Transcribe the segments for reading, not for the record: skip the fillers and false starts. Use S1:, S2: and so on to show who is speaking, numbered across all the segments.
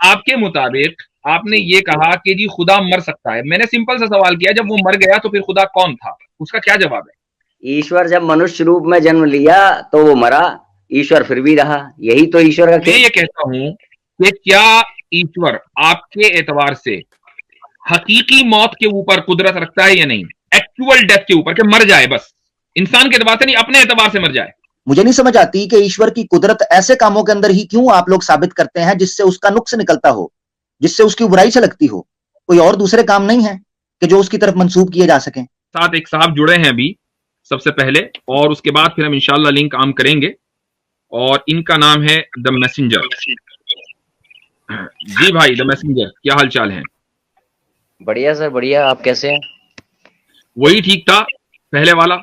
S1: आपके मुताबिक आपने ये कहा कि जी खुदा मर सकता है, मैंने सिंपल सा सवाल किया, जब वो मर गया तो फिर खुदा कौन था, उसका क्या जवाब है?
S2: ईश्वर जब मनुष्य रूप में जन्म लिया तो वो मरा, ईश्वर फिर भी रहा, यही तो ईश्वर का
S1: मैं
S2: खेल।
S1: ये कहता हूं कि क्या ईश्वर आपके एतबार से हकीकी मौत के ऊपर कुदरत रखता है या नहीं, एक्चुअल डेथ के ऊपर, कि मर जाए बस, इंसान के एतबार से नहीं, अपने एतबार से मर जाए?
S3: मुझे नहीं समझ आती कि ईश्वर की कुदरत ऐसे कामों के अंदर ही क्यों आप लोग साबित करते हैं जिससे उसका नुक्स निकलता हो, जिससे उसकी बुराई छलकती हो। कोई और दूसरे काम नहीं है कि जो उसकी तरफ मंसूब किए जा सकें।
S1: साथ एक साहब जुड़े हैं अभी सबसे पहले, और उसके बाद फिर हम इंशाल्लाह लिंक आम करेंगे, और इनका नाम है द मैसेंजर। जी भाई द मैसेंजर, क्या हाल चाल है?
S2: बढ़िया सर बढ़िया, आप कैसे हैं?
S1: वही ठीक था पहले वाला।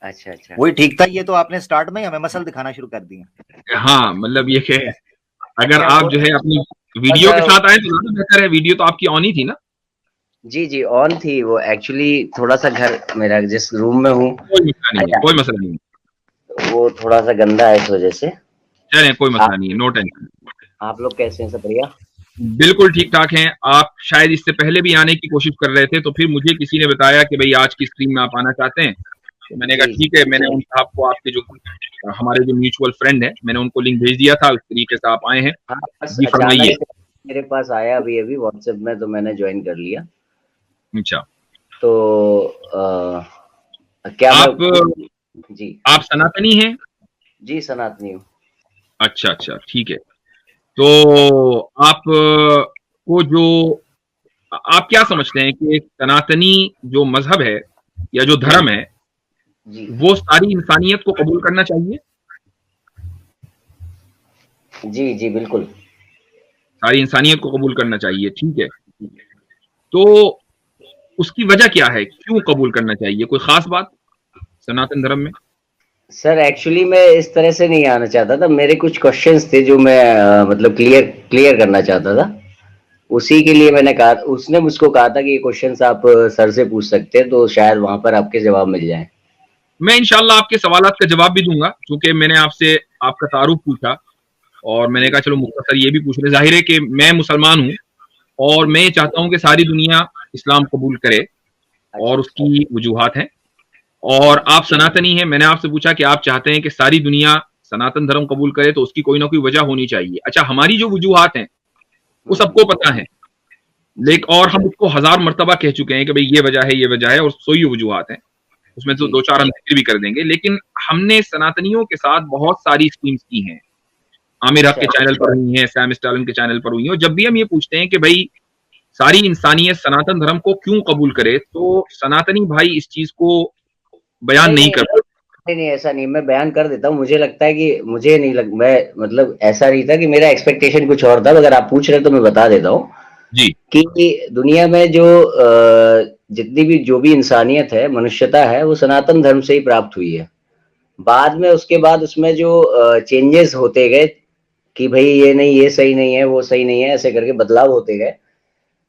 S2: अच्छा अच्छा,
S3: वही ठीक था, ये तो आपने स्टार्ट में हमें मसल दिखाना शुरू कर दिया।
S1: हाँ मतलब ये कि अगर
S2: अच्छा
S1: आप जो है अपनी वीडियो के
S2: अच्छा,
S1: साथ आए तो ज्यादा बेहतर है, वीडियो तो आपकी ऑन ही थी ना?
S2: जी जी ऑन थी वो, एक्चुअली थोड़ा सा घर मेरा जिस रूम में हूँ
S1: कोई मसला नहीं है, कोई मसला नहीं है,
S2: वो थोड़ा सा गंदा है इस वजह से।
S1: चलें कोई
S2: आप
S1: मसला नहीं है, नो टेंशन।
S2: आप लोग कैसे हैं, सब बढ़िया?
S1: बिल्कुल ठीक ठाक हैं। आप शायद इससे पहले भी आने की कोशिश कर रहे थे, तो फिर मुझे किसी ने बताया कि भाई आज की स्ट्रीम में आप आना चाहते हैं, तो मैंने कहा
S2: जी
S1: ठीक है। मैंने उन साहब को, आपके जो हमारे जो म्यूचुअल फ्रेंड है, मैंने उनको लिंक भेज दिया था, उस तरीके से आप आए हैं।
S2: हाँ, बस
S1: जी
S2: अचानक
S1: फरमाइए।
S2: से मेरे पास आया अभी अभी व्हाट्सएप में, तो मैंने ज्वाइन कर लिया।
S1: अच्छा,
S2: तो क्या मैं
S1: आप
S2: जी
S1: आप सनातनी हैं?
S2: जी सनातनी हूँ।
S1: अच्छा अच्छा, ठीक है। तो आप को जो, आप क्या समझते हैं कि एक सनातनी जो मजहब है या जो धर्म है,
S2: जी
S1: वो सारी इंसानियत को कबूल करना चाहिए?
S2: जी जी बिल्कुल।
S1: सारी इंसानियत को कबूल करना चाहिए, ठीक है। तो उसकी वजह क्या है, क्यों कबूल करना चाहिए, कोई खास बात सनातन धर्म में?
S2: सर एक्चुअली मैं इस तरह से नहीं आना चाहता था, मेरे कुछ क्वेश्चंस थे जो मैं मतलब क्लियर क्लियर करना चाहता था। उसी के लिए मैंने कहा, उसने मुझको कहा था कि ये क्वेश्चंस आप सर से पूछ सकते हैं, तो शायद वहां पर आपके जवाब मिल जाए।
S1: मैं इंशाल्लाह आपके सवालात का जवाब भी दूंगा, क्योंकि मैंने आपसे आपका तारुफ पूछा, और मैंने
S2: जी
S1: कहा चलो मुख्तसर ये भी पूछ ले। जाहिर है कि मैं मुसलमान हूँ, और मैं ये चाहता हूँ कि सारी दुनिया इस्लाम कबूल करे,
S2: अच्छा
S1: और
S2: अच्छा।
S1: उसकी वजूहात हैं। और आप सनातनी हैं, मैंने आपसे पूछा कि आप चाहते हैं कि सारी दुनिया सनातन धर्म कबूल करे, तो उसकी कोई ना कोई वजह होनी चाहिए। अच्छा, हमारी जो वजूहात हैं वो सबको पता है,
S2: जी
S1: लेकिन और हम उसको हजार मर्तबा कह चुके हैं कि भाई ये वजह है, ये वजह है, और सोई वजूहात हैं। उसमें तो
S2: जी
S1: दो चार हम जिक्र भी कर देंगे, लेकिन हमने सनातनियों के साथ बहुत सारी स्कीम्स की हैं। आमिर हक
S2: अच्छा
S1: के चैनल पर हुई हैं, सैम स्टालिन के चैनल पर हुई हैं, और जब भी हम ये पूछते हैं कि भाई सारी इंसानियत सनातन धर्म को क्यों कबूल करे, तो सनातनी भाई इस चीज को बयान
S2: नहीं
S1: नहीं
S2: नहीं
S1: कर पाते।
S2: नहीं नहीं, ऐसा नहीं, मैं बयान कर देता हूँ। मुझे लगता है कि मुझे नहीं लग मैं मतलब ऐसा नहीं था कि मेरा एक्सपेक्टेशन कुछ और था। अगर आप पूछ रहे हैं तो मैं बता देता हूँ
S1: जी
S2: कि दुनिया में जो जितनी भी जो भी इंसानियत है, मनुष्यता है, वो सनातन धर्म से ही प्राप्त हुई है। बाद में उसके बाद उसमें जो चेंजेस होते गए कि भाई ये नहीं, ये सही नहीं है, वो सही नहीं है, ऐसे करके बदलाव होते गए,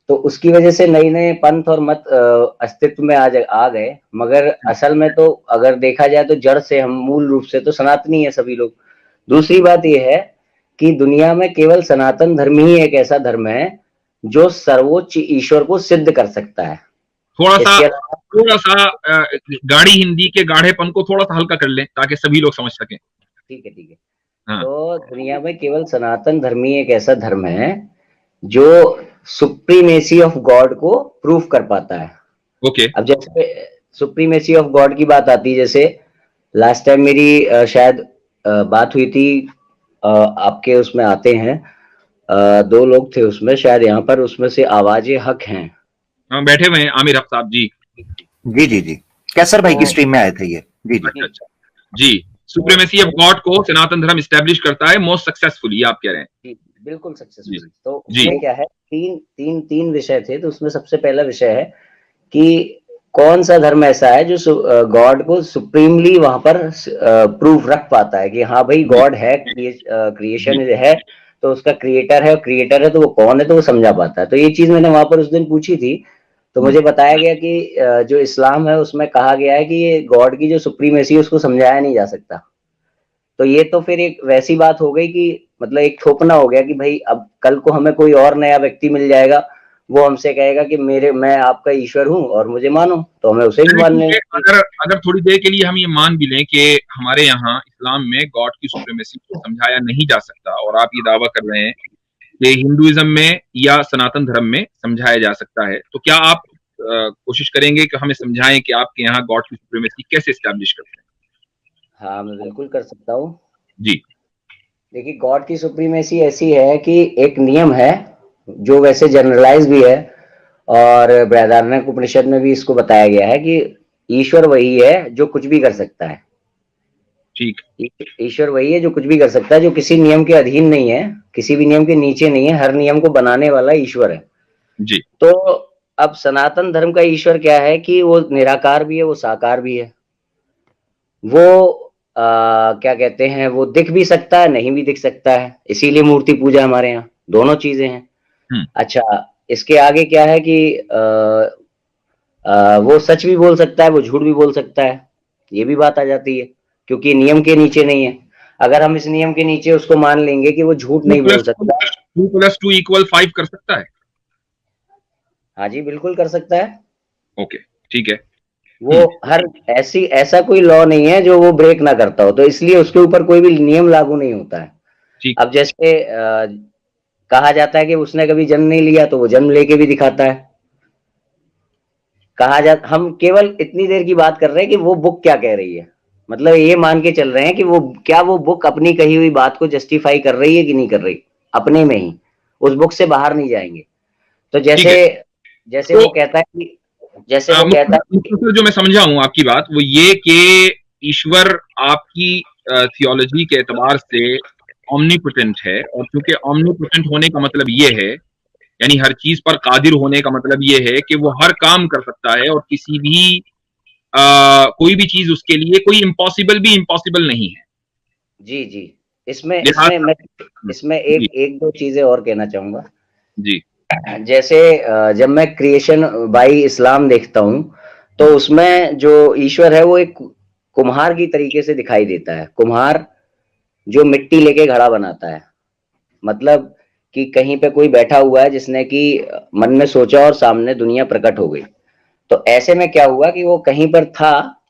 S2: तो उसकी वजह से नए नए पंथ और मत अस्तित्व में आ गए। मगर असल में तो अगर देखा जाए तो जड़ से हम मूल रूप से तो सनातनी है सभी लोग। दूसरी बात यह है कि दुनिया में केवल सनातन धर्म ही एक ऐसा धर्म है जो सर्वोच्च ईश्वर को सिद्ध कर सकता है।
S1: थोड़ा सा,
S2: इसके अलावा
S1: थोड़ा सा गाढ़ी हिंदी के गाढ़ेपन को थोड़ा सा हल्का कर लें ताकि सभी लोग समझ सकें।
S2: ठीक है ठीक है।
S1: हाँ।
S2: तो दुनिया में केवल सनातन धर्म ही एक ऐसा धर्म है जो सुप्रीमेसी ऑफ गॉड को प्रूफ कर पाता है।
S1: ओके।
S2: अब जैसे सुप्रीमेसी ऑफ गॉड की बात आती है, जैसे लास्ट टाइम मेरी शायद बात हुई थी, आपके उसमें आते हैं, दो लोग थे उसमें शायद, यहाँ पर उसमें से आवाज हक हैं।
S1: हाँ बैठे हुए हैं आमिर हक साहब जी।
S3: जी जी जी, कैसर भाई की
S2: तो
S3: स्ट्रीम में आए थे ये। जी जी
S1: अच्छा अच्छा जी। सुप्रीमेसी ऑफ गॉड को सनातन धर्म स्टैब्लिश करता है मोस्ट सक्सेसफुली, आप कह रहे हैं?
S2: जी बिल्कुल
S1: जी
S2: सक्सेसफुली। तो
S1: जी।
S2: उसमें क्या है, तीन तीन तीन विषय थे। तो उसमें सबसे पहला विषय है कि कौन सा धर्म ऐसा है जो गॉड को सुप्रीमली वहां पर प्रूफ रख पाता है कि हाँ भाई
S1: जी
S2: गॉड है,
S1: जी
S2: क्रिएशन है, तो उसका क्रिएटर है, और क्रिएटर है तो वो कौन है, तो वो समझा पाता है। तो ये चीज मैंने वहां पर उस दिन पूछी थी। तो मुझे बताया गया कि जो इस्लाम है उसमें कहा गया है कि ये गॉड की जो सुप्रीमेसी है उसको समझाया नहीं जा सकता। तो ये तो फिर एक वैसी बात हो गई कि मतलब एक थोपना हो गया कि भाई अब कल को हमें कोई और नया व्यक्ति मिल जाएगा, वो हमसे कहेगा कि मैं आपका ईश्वर हूँ और मुझे मानो, तो हमें उसे भी
S1: चलिए
S2: मान
S1: ठीक है,
S2: लेना।
S1: अगर अगर थोड़ी देर के लिए हम ये मान भी लें कि हमारे यहाँ इस्लाम में गॉड की सुप्रीमेसी को समझाया नहीं जा सकता, और आप ये दावा कर रहे हैं कि हिंदुइज्म में या सनातन धर्म में समझाया जा सकता है, तो क्या आप कोशिश करेंगे कि हमें समझाएं कि आपके यहाँ गॉड की सुप्रीमेसी कैसे एस्टैब्लिश करते हैं?
S2: हाँ, मैं बिल्कुल कर सकता हूँ।
S1: जी।
S2: देखिए, गॉड की सुप्रीमेसी ऐसी है कि एक नियम है जो वैसे जनरलाइज भी है, और बृहदारण्यक उपनिषद में भी इसको बताया गया है कि ईश्वर वही है जो कुछ भी कर सकता है।
S1: ठीक।
S2: ईश्वर वही है जो कुछ भी कर सकता है, जो किसी नियम के अधीन नहीं है, किसी भी नियम के नीचे नहीं है, हर नियम को बनाने वाला ईश्वर है।
S1: जी।
S2: तो अब सनातन धर्म का ईश्वर क्या है कि वो निराकार भी है, वो साकार भी है। वो क्या कहते हैं, वो दिख भी सकता है, नहीं भी दिख सकता है, इसीलिए मूर्ति पूजा हमारे यहाँ, दोनों चीजें हैं। अच्छा, इसके आगे क्या है कि वो सच भी बोल सकता है, वो झूठ भी बोल सकता है, ये भी बात आ जाती है, क्योंकि नियम के नीचे नहीं है। अगर हम इस नियम के नीचे उसको मान लेंगे कि वो झूठ नहीं बोल सकता।
S1: 2+2=5 कर सकता है?
S2: हाँ जी, बिल्कुल कर सकता है।
S1: ओके, ठीक है।
S2: वो हर ऐसा कोई लॉ नहीं है जो वो ब्रेक ना करता हो, तो इसलिए उसके ऊपर कोई भी नियम लागू नहीं होता है।
S1: ठीक।
S2: अब जैसे कहा जाता है कि उसने कभी जन्म नहीं लिया, तो वो जन्म लेके भी दिखाता है। हम केवल इतनी देर की बात कर रहे हैं कि वो बुक क्या कह रही है, मतलब ये मान के चल रहे हैं कि वो बुक अपनी कही हुई बात को जस्टिफाई कर रही है कि नहीं कर रही, अपने में ही, उस बुक से बाहर नहीं जाएंगे। तो जैसे
S1: तो
S2: वो कहता है कि
S1: जो मैं समझा हूं आपकी बात, वो ये कि ईश्वर आपकी थियोलॉजी के एतबार से ऑमनीपोटेंट है, और क्योंकि ऑमनीपोटेंट होने का मतलब ये है, यानी हर चीज पर कादिर होने का मतलब ये है कि वो हर काम कर सकता है, और किसी भी कोई भी चीज उसके लिए कोई इम्पॉसिबल भी इम्पॉसिबल नहीं है।
S2: जी जी, इसमें एक दो चीजें और कहना चाहूंगा
S1: जी।
S2: जैसे जब मैं क्रिएशन बाई इस्लाम देखता हूँ, तो उसमें जो ईश्वर है वो एक कुम्हार की तरीके से दिखाई देता है। कुम्हार जो मिट्टी लेके घड़ा बनाता है, मतलब कि कहीं पे कोई बैठा हुआ है जिसने कि मन में सोचा और सामने दुनिया प्रकट हो गई। तो ऐसे में क्या हुआ कि वो कहीं पर था,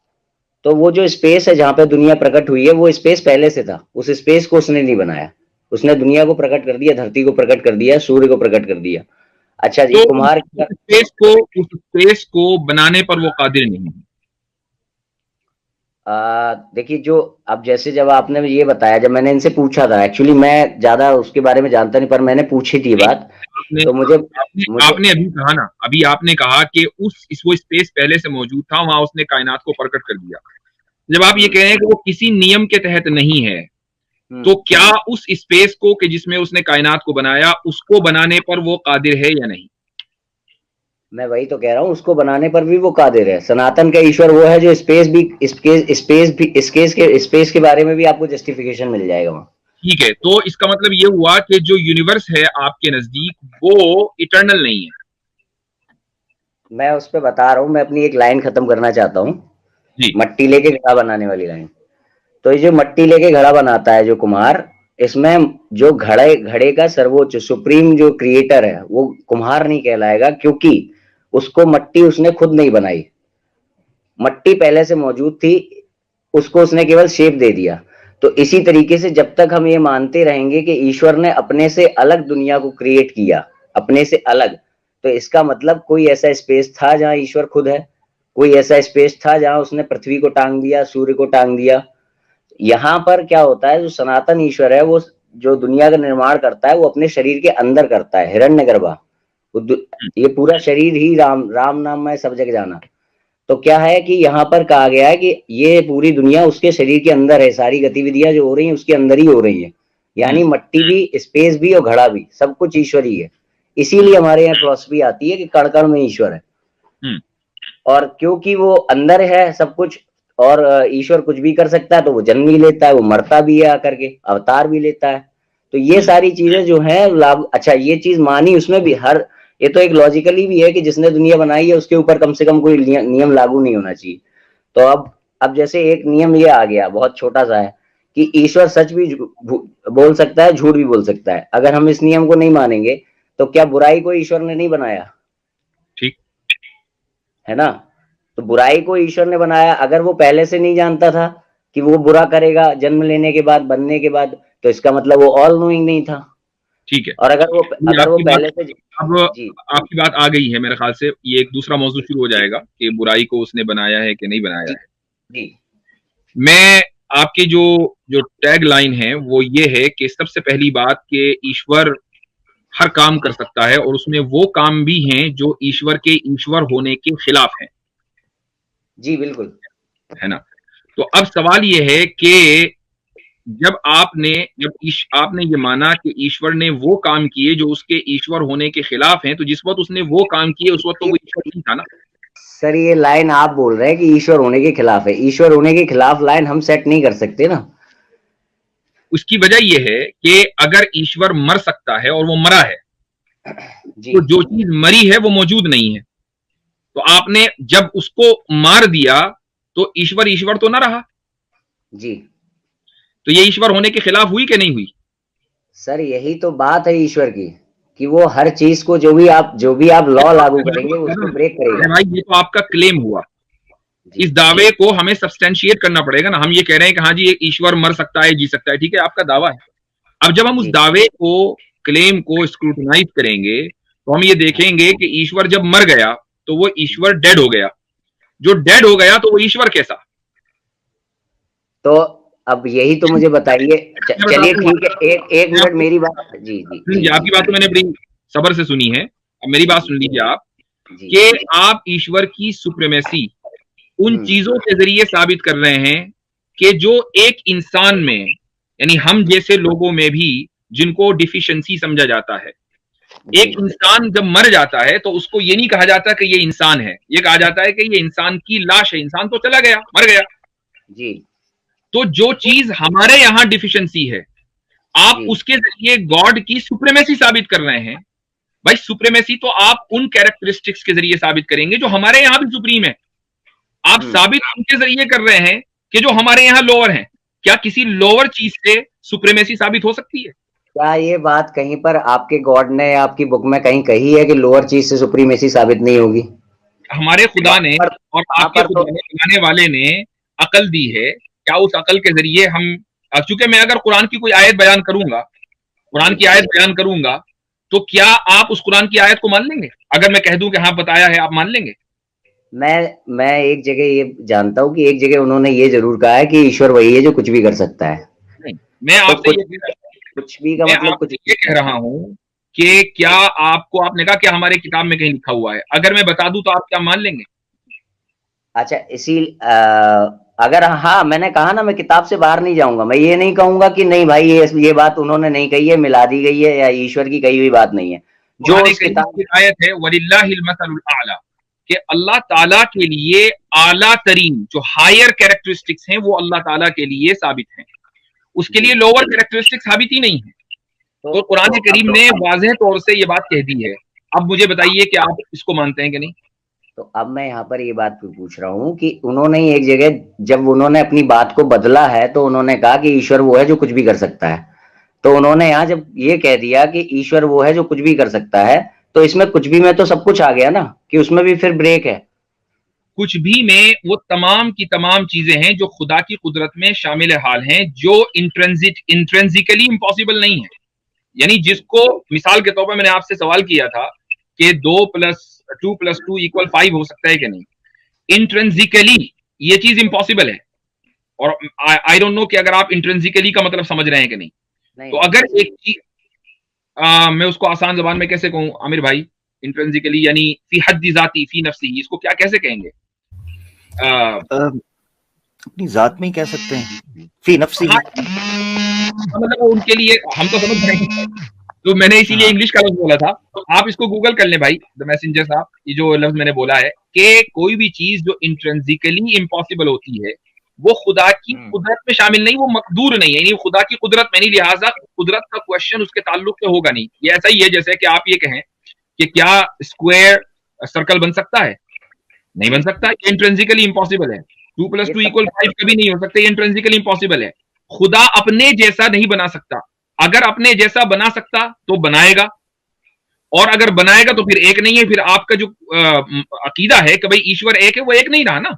S2: तो वो जो स्पेस है जहां पे दुनिया प्रकट हुई है, वो स्पेस पहले से था, उस स्पेस को उसने नहीं बनाया, उसने दुनिया को प्रकट कर दिया, धरती को प्रकट कर दिया, सूर्य को प्रकट कर दिया। अच्छा जी,
S1: तो
S2: कुम्हार
S1: उस स्पेस को बनाने पर वो कादिर नहीं है।
S2: देखिए, जो अब जैसे जब आपने ये बताया, जब मैंने इनसे पूछा था, एक्चुअली मैं ज्यादा उसके बारे में जानता नहीं, पर मैंने पूछी थी बात, तो
S1: आपने अभी कहा ना, अभी आपने कहा कि वो स्पेस पहले से मौजूद था, वहां उसने कायनात को प्रकट कर दिया। जब आप ये कह रहे हैं कि वो किसी नियम के तहत नहीं है, तो क्या उस स्पेस को कि जिसमें उसने कायनात को बनाया, उसको बनाने पर वो कादिर है या नहीं?
S2: मैं वही तो कह रहा हूँ, उसको बनाने पर भी वो कादिर है। सनातन का ईश्वर वो है जो स्पेस के बारे में भी आपको जस्टिफिकेशन मिल जाएगा वहां।
S1: ठीक है, तो इसका मतलब ये हुआ कि जो यूनिवर्स है आपके नजदीक, वो इटर्नल नहीं है।
S2: मैं उस पर बता रहा हूँ, मैं अपनी एक लाइन खत्म करना चाहता हूँ, मट्टी लेके घड़ा बनाने वाली लाइन। तो ये जो मट्टी लेके घड़ा बनाता है जो कुम्हार, इसमें जो घड़े का सर्वोच्च सुप्रीम जो क्रिएटर है, वो कुम्हार नहीं कहलाएगा, क्योंकि उसको मट्टी उसने खुद नहीं बनाई, मट्टी पहले से मौजूद थी, उसको उसने केवल शेप दे दिया। तो इसी तरीके से जब तक हम ये मानते रहेंगे कि ईश्वर ने अपने से अलग दुनिया को क्रिएट किया, अपने से अलग, तो इसका मतलब कोई ऐसा स्पेस था जहां ईश्वर खुद है, कोई ऐसा स्पेस था जहां उसने पृथ्वी को टांग दिया, सूर्य को टांग दिया। यहाँ पर क्या होता है, जो सनातन ईश्वर है, वो जो दुनिया का निर्माण करता है, वो अपने शरीर के अंदर करता है, हिरण्यगर्भा। ये पूरा शरीर ही राम नाम में सब जग जाना। तो क्या है कि यहाँ पर कहा गया है कि ये पूरी दुनिया उसके शरीर के अंदर है, सारी गतिविधियां जो हो रही हैं उसके अंदर ही हो रही है, यानी मट्टी भी, स्पेस भी और घड़ा भी, सब कुछ ईश्वर ही है। इसीलिए हमारे यहाँ फिलॉसफी आती है कि कण कण में ईश्वर है, और क्योंकि वो अंदर है सब कुछ, और ईश्वर कुछ भी कर सकता है, तो वो जन्म भी लेता है, वो मरता भी है, आकर के अवतार भी लेता है। तो ये सारी चीजें जो है अच्छा, ये चीज मानी उसमें भी, ये तो एक लॉजिकली भी है कि जिसने दुनिया बनाई है उसके ऊपर कम से कम कोई नियम लागू नहीं होना चाहिए। तो अब जैसे एक नियम ये आ गया, बहुत छोटा सा है, कि ईश्वर सच भी बोल सकता है, झूठ भी बोल सकता है। अगर हम इस नियम को नहीं मानेंगे तो क्या बुराई को ईश्वर ने नहीं बनाया?
S1: ठीक
S2: है ना? तो बुराई को ईश्वर ने बनाया। अगर वो पहले से नहीं जानता था कि वो बुरा करेगा जन्म लेने के बाद, बनने के बाद, तो इसका मतलब वो ऑल नोइंग नहीं था।
S1: ठीक है,
S2: और अगर वो पहले से
S1: अब
S2: जी
S1: आपकी बात आ गई है मेरे ख्याल से। ये एक दूसरा मौजू शुरू हो जाएगा कि बुराई को उसने बनाया है कि नहीं बनाया है।
S2: जी
S1: मैं आपकी जो जो टैग लाइन है वो ये है कि सबसे पहली बात कि ईश्वर हर काम कर सकता है और उसमें वो काम भी हैं जो ईश्वर के ईश्वर होने के खिलाफ हैं।
S2: जी बिल्कुल,
S1: है ना? तो अब सवाल ये है कि जब आपने ये माना कि ईश्वर ने वो काम किए जो उसके ईश्वर होने के खिलाफ हैं, तो जिस वक्त उसने वो काम किए उस वक्त तो वो ईश्वर नहीं था ना।
S2: सर ये लाइन आप बोल रहे हैं कि ईश्वर होने के खिलाफ है। ईश्वर होने के खिलाफ लाइन हम सेट नहीं कर सकते ना।
S1: उसकी वजह यह है कि अगर ईश्वर मर सकता है और वो मरा है,
S2: जी
S1: तो जो चीज मरी है वो मौजूद नहीं है। तो आपने जब उसको मार दिया तो ईश्वर ईश्वर तो ना रहा।
S2: जी
S1: तो ये ईश्वर होने के खिलाफ हुई कि नहीं हुई?
S2: सर यही तो बात है ईश्वर की, कि वो हर चीज को जो भी आप लॉ लागू करेंगे उसको ब्रेक करेगा।
S1: भाई ये तो आपका क्लेम हुआ। इस दावे को हमें सब्सटेंशिएट करना पड़ेगा ना। हम ये कह रहे हैं कि हाँ जी एक ईश्वर मर सकता है, जी सकता है, ठीक है, आपका दावा है। अब जब हम उस दावे को, क्लेम को स्क्रूटनाइज करेंगे तो हम ये देखेंगे कि ईश्वर जब मर गया तो वो ईश्वर डेड हो गया। जो डेड हो गया तो वो ईश्वर कैसा?
S2: तो अब यही तो मुझे बताइए। चलिए ठीक है, एक मिनट मेरी बात। जी जी
S1: आपकी बात तो मैंने बड़ी सब्र से सुनी है। अब मेरी बात सुन लीजिए आप, कि आप ईश्वर की सुप्रीमेसी उन चीजों के जरिए साबित कर रहे हैं कि जो एक इंसान में, यानी हम जैसे लोगों में भी जिनको डिफिशिएंसी समझा जाता है, एक इंसान जब मर जाता है तो उसको ये नहीं कहा जाता कि ये इंसान है, ये कहा जाता है कि ये इंसान की लाश है, इंसान तो चला गया, मर गया।
S2: जी
S1: तो जो चीज हमारे यहां डिफिशिएंसी है, आप उसके जरिए गॉड की सुप्रीमेसी साबित कर रहे हैं। भाई सुप्रीमेसी तो आप उन कैरेक्टरिस्टिक्स के जरिए साबित करेंगे जो हमारे यहां भी सुप्रीम है। आप साबित उनके जरिए कर रहे हैं कि जो हमारे यहां लोअर हैं। क्या किसी लोअर चीज से सुप्रीमेसी साबित हो सकती है?
S2: क्या ये बात कहीं पर आपके गॉड ने या आपकी बुक में कहीं कही है कि लोअर चीज से सुप्रीमेसी साबित नहीं होगी?
S1: हमारे खुदा ने और आपके खुदा ने, बनाने वाले ने अकल दी है। क्या उस अकल के जरिए हम, चूंकि मैं अगर कुरान की कोई आयत बयान करूंगा, कुरान की आयत बयान करूंगा, तो क्या आप उस कुरान की आयत को मान लेंगे? अगर मैं कह दूं कि हाँ बताया है, आप मान लेंगे?
S2: मैं एक जगह ये जानता हूँ कि एक जगह उन्होंने ये जरूर कहा है कि ईश्वर वही है जो कुछ भी कर सकता है।
S1: नहीं, मैं आपसे
S2: कुछ भी का मतलब कुछ
S1: ये कह रहा हूं कि क्या आपको, आपने कहा कि हमारे किताब में कहीं लिखा हुआ है, अगर मैं बता दूं तो आप क्या मान लेंगे?
S2: अच्छा अगर हाँ, मैंने कहा ना मैं किताब से बाहर नहीं जाऊंगा। मैं ये नहीं कहूंगा कि नहीं भाई ये बात उन्होंने नहीं कही है, मिला दी गई है, या ईश्वर की कही हुई बात नहीं है। जो उस किताब
S1: की आयत है वलिल्लाहिल मसलुल आला, कि अल्लाह ताला के लिए आला तरीन जो हायर कैरेक्टरिस्टिक्स हैं वो अल्लाह ताला के लिए साबित हैं, उसके लिए लोअर कैरेक्टरिस्टिक्स साबित ही नहीं है। तो कुरान करीम ने वाज़ेह तौर से ये बात कह दी है। अब मुझे बताइए कि आप इसको मानते हैं कि नहीं?
S2: तो अब मैं यहाँ पर ये बात पूछ रहा हूँ कि उन्होंने एक जगह जब उन्होंने अपनी बात को बदला है तो उन्होंने कहा कि ईश्वर वो है जो कुछ भी कर सकता है। तो उन्होंने यहाँ जब ये कह दिया कि ईश्वर वो है जो कुछ भी कर सकता है, तो इसमें कुछ भी में तो सब कुछ आ गया ना, कि उसमें भी फिर ब्रेक है।
S1: कुछ भी में वो तमाम की तमाम चीजें हैं जो खुदा की कुदरत में शामिल हाल हैं, जो इंट्रेंसिकली इम्पॉसिबल नहीं है। यानी जिसको, मिसाल के तौर पर मैंने आपसे सवाल किया था कि 2+2=5 हो सकता है कि नहीं, इंट्रेंसिकली ये चीज इम्पॉसिबल है। और आई डोंट नो कि अगर आप इंट्रेंसिकली का मतलब समझ रहे हैं कि नहीं। तो अगर एक चीज, मैं उसको आसान जबान में कैसे कहूं आमिर भाई, इंट्रेंसिकली यानी फी हद्दी जाती फी नफ्सी, इसको क्या कैसे कहेंगे?
S3: अपनी जात में ही कह सकते हैं, फी नफ्सी।
S1: मतलब उनके लिए हम तो समझ रहे हैं, तो मैंने इसीलिए इंग्लिश का लफ्ज बोला था। तो आप इसको गूगल कर लें भाई, द मैसेंजर साहब, ये जो लफ्ज मैंने बोला है कि कोई भी चीज जो इंट्रेंसिकली इम्पॉसिबल होती है वो खुदा की कुदरत में शामिल नहीं, वो मकदूर नहीं है, यानी खुदा की कुदरत में नहीं, लिहाजा कुदरत का क्वेश्चन उसके ताल्लुक से होगा नहीं। ये ऐसा ही है जैसे कि आप ये कहें कि क्या स्क्वायर सर्कल बन सकता है? नहीं बन सकता, इंट्रेंसिकली इम्पॉसिबल है। 2+2=5 कभी नहीं हो सकता, ये इंट्रेंसिकली इम्पॉसिबल है। खुदा अपने जैसा नहीं बना सकता। अगर अपने जैसा बना सकता तो बनाएगा, और अगर बनाएगा तो फिर एक नहीं है। फिर आपका जो अकीदा है कि भाई ईश्वर एक है, वो एक नहीं रहा ना।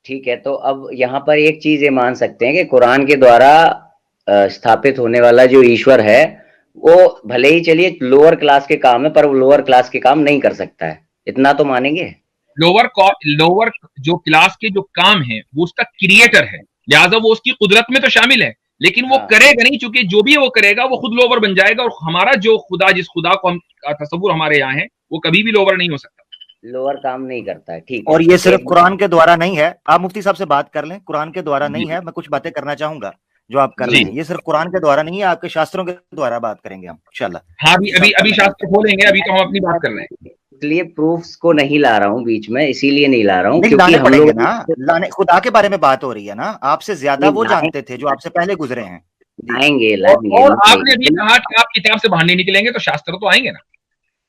S2: ठीक है, तो अब यहाँ पर एक चीज ये मान सकते हैं कि कुरान के द्वारा स्थापित होने वाला जो ईश्वर है, वो भले ही चलिए लोअर क्लास के काम है, पर वो लोअर क्लास के काम नहीं कर सकता है, इतना तो मानेंगे।
S1: लोअर जो क्लास के जो काम है वो उसका क्रिएटर है, लिहाजा वो उसकी कुदरत में तो शामिल है, लेकिन वो
S2: हाँ।
S1: करेगा नहीं, क्योंकि जो भी वो करेगा वो खुद लोअर बन जाएगा। और हमारा जो खुदा, जिस खुदा को हम तसव्वुर हमारे यहाँ है, वो कभी भी लोअर नहीं हो सकता,
S2: लोअर काम नहीं करता है। ठीक
S3: और
S2: है,
S3: ये सिर्फ कुरान के द्वारा नहीं है, आप मुफ्ती साहब से बात कर लें, कुरान के द्वारा नहीं है। मैं कुछ बातें करना चाहूंगा जो आप कर रहे हैं, ये सिर्फ कुरान के द्वारा नहीं है, आपके शास्त्रों के द्वारा बात करेंगे हम इंशाल्लाह।
S1: हाँ, अभी शास्त्र खोलेंगे, अभी तो हम अपनी बात कर रहे हैं।
S2: इसलिए प्रूफ्स को नहीं ला रहा हूँ बीच में, इसीलिए नहीं ला रहा हूँ
S3: नहीं,
S2: क्योंकि
S3: लाने
S2: हम
S3: पड़ेंगे
S2: लोग
S3: ना, लाने, खुदा के बारे में बात हो रही है ना, आपसे ज्यादा वो जानते थे जो आपसे पहले गुजरे हैं।
S2: लाएंगे लाएंगे।
S1: और आपने अभी कहा कि आप किताब से बाहर नहीं निकलेंगे, तो शास्त्र तो आएंगे ना।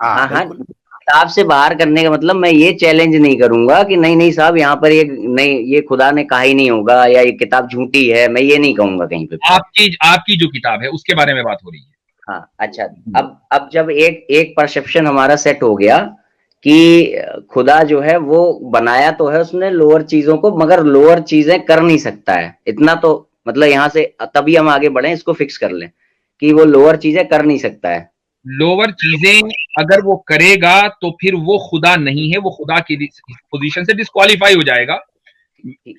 S2: हाँ हाँ, किताब से बाहर करने का मतलब मैं ये चैलेंज नहीं करूंगा कि नहीं नहीं साहब यहाँ पर ये नहीं, ये खुदा ने कहा ही नहीं होगा, या ये किताब झूठी है, मैं ये नहीं कहूंगा कहीं पे।
S1: आपकी जो किताब है उसके बारे में बात हो रही है।
S2: हाँ अच्छा, अब जब एक परसेप्शन हमारा सेट हो गया कि खुदा जो है वो बनाया तो है उसने लोअर चीजों को, मगर लोअर चीजें कर नहीं सकता है, इतना तो मतलब यहाँ से तभी हम आगे बढ़े, इसको फिक्स कर लें कि वो लोअर चीजें कर नहीं सकता है।
S1: लोअर चीजें अगर वो करेगा तो फिर वो खुदा नहीं है, वो खुदा की पोजीशन से डिस्क्वालीफाई हो जाएगा।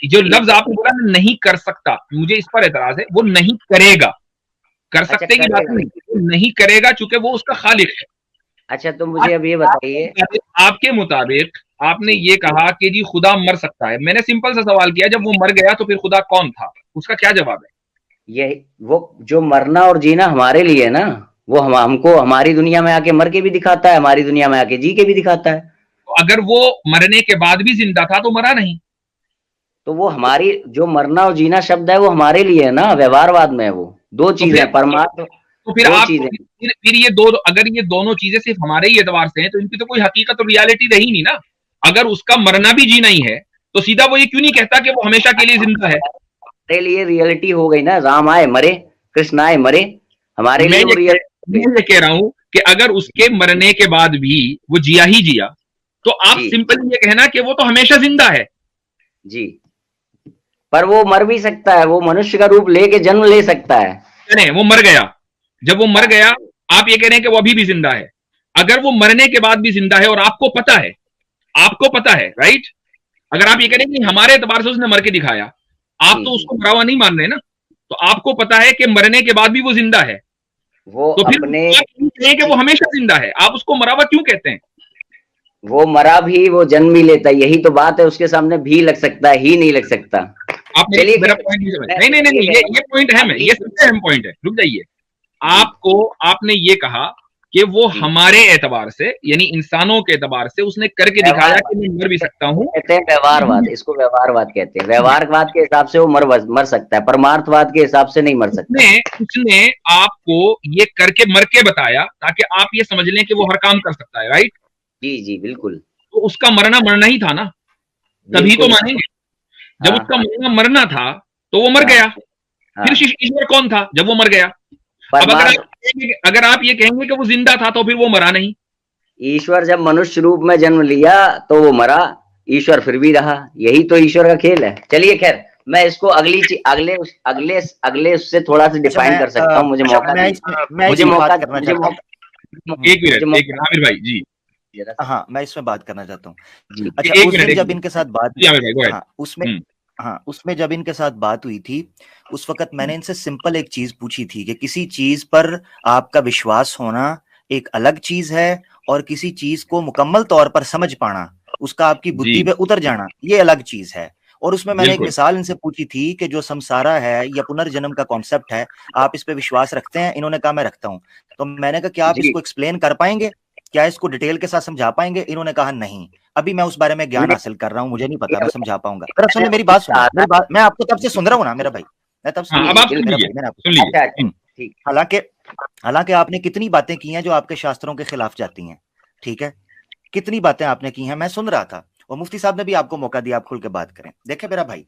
S1: जो लफ्ज आपने बोला नहीं कर सकता, मुझे इस पर एतराज है। वो नहीं करेगा, कर सकते की बात नहीं, वो नहीं करेगा चूंकि वो उसका खालिक है।
S2: अच्छा, तो मुझे अब ये बताइए,
S1: आपके मुताबिक आपने ये कहा कि जी खुदा मर सकता है। मैंने सिंपल सा सवाल किया, जब वो मर गया तो फिर खुदा कौन था? उसका क्या जवाब है?
S2: ये वो जो मरना और जीना हमारे लिए है ना, वो हमको हमारी दुनिया में आके मर के भी दिखाता है, हमारी दुनिया में आके जी के भी दिखाता है।
S1: तो अगर वो मरने के बाद भी जिंदा था तो मरा नहीं।
S2: तो वो हमारी जो मरना और जीना शब्द है वो हमारे लिए है ना, व्यवहारवाद में है वो दो चीजें, परमात्मा।
S1: तो फिर आप फिर ये अगर ये दोनों चीजें सिर्फ हमारे ही एतबार से हैं तो इनकी तो कोई हकीकत और रियलिटी रही नहीं ना। अगर उसका मरना भी जीना ही है तो सीधा वो ये क्यों नहीं कहता कि वो हमेशा के लिए जिंदा है?
S2: हमारे लिए रियलिटी हो गई ना, राम आए मरे, कृष्ण आए मरे, हमारे लिए वो रियलिटी।
S1: मैं ये कह रहा हूं कि अगर उसके मरने के बाद भी वो जिया ही जिया, तो आप सिंपल ये कहना कि वो तो हमेशा जिंदा है।
S2: जी, पर वो मर भी सकता है, वो मनुष्य का रूप लेके जन्म ले सकता है।
S1: नहीं, वो मर गया। जब वो मर गया, आप ये कह रहे हैं कि वो अभी भी जिंदा है। अगर वो मरने के बाद भी जिंदा है और आपको पता है राइट, अगर आप ये कह रहे हैं कि हमारे एतबार से उसने मर के दिखाया, आप तो उसको मरा हुआ नहीं मान रहे ना, तो आपको पता है कि मरने के बाद भी वो जिंदा है,
S2: वो
S1: तो फिर
S2: अपने
S1: कि वो हमेशा जिंदा है, आप उसको मरा हुआ क्यों कहते हैं?
S2: वो मरा भी, वो जन्म भी लेता है, यही तो बात है, उसके सामने भी लग सकता है, ही नहीं लग सकता।
S1: आप मेरा पॉइंट नहीं समझ। नहीं, ये पॉइंट है, ये सबसे अहम पॉइंट है। रुक जाइए, आपने ये कहा कि वो हमारे एतबार से, यानी इंसानों के एतबार से उसने करके दिखाया कि मैं मर भी सकता हूँ।
S2: कहते हैं व्यवहारवाद, इसको व्यवहारवाद कहते हैं। व्यवहारवाद के हिसाब से वो मर सकता है, परमार्थवाद के हिसाब से नहीं मर सकता।
S1: उसने आपको ये करके मर के बताया ताकि आप ये समझ लें कि वो हर काम कर सकता है, राइट?
S2: जी जी बिल्कुल।
S1: तो उसका मरना ही था ना, तभी तो मानेंगे। जब उसका मरना था तो वो मर गया। फिर ईश्वर कौन था जब वो मर गया? अब अगर आप ये कहेंगे कि वो जिंदा था तो फिर वो मरा नहीं।
S2: ईश्वर जब मनुष्य रूप में जन्म लिया तो वो मरा, ईश्वर फिर भी रहा, यही तो ईश्वर का खेल है। चलिए खैर, मैं इसको अगले उससे थोड़ा सा डिफाइन कर सकता हूँ। मुझे मौका
S3: करना चाहता हूँ।
S1: एक मिनट आमिर भाई जी।
S3: हाँ, मैं इसमें बात करना चाहता हूँ। अच्छा, उस दिन जब इनके साथ बात उसमें जब इनके साथ बात हुई थी, उस वक्त मैंने इनसे सिंपल एक चीज पूछी थी कि किसी चीज पर आपका विश्वास होना एक अलग चीज है और किसी चीज को मुकम्मल तौर पर समझ पाना, उसका आपकी बुद्धि पे उतर जाना, ये अलग चीज है। और उसमें मैंने एक मिसाल इनसे पूछी थी कि जो संसारा है या पुनर्जन्म का कॉन्सेप्ट है, आप इस पे विश्वास रखते हैं? इन्होंने कहा मैं रखता हूँ। तो मैंने कहा क्या आप इसको एक्सप्लेन कर पाएंगे, क्या इसको डिटेल के साथ समझा पाएंगे? इन्होंने कहा नहीं, अभी मैं उस बारे में ज्ञान हासिल कर रहा हूँ, मुझे नहीं पता मैं समझा पाऊंगा। जरा सुनिए मेरी बात, मैं आपको तब से सुन रहा हूँ ना मेरा भाई, मैं तब से। हालांकि आपने कितनी बातें की हैं जो आपके शास्त्रों के खिलाफ जाती हैं, ठीक है, कितनी बातें आपने की हैं, मैं सुन रहा था। और मुफ्ती साहब ने भी आपको मौका दिया, आप खुल के बात करें। देखे मेरा भाई,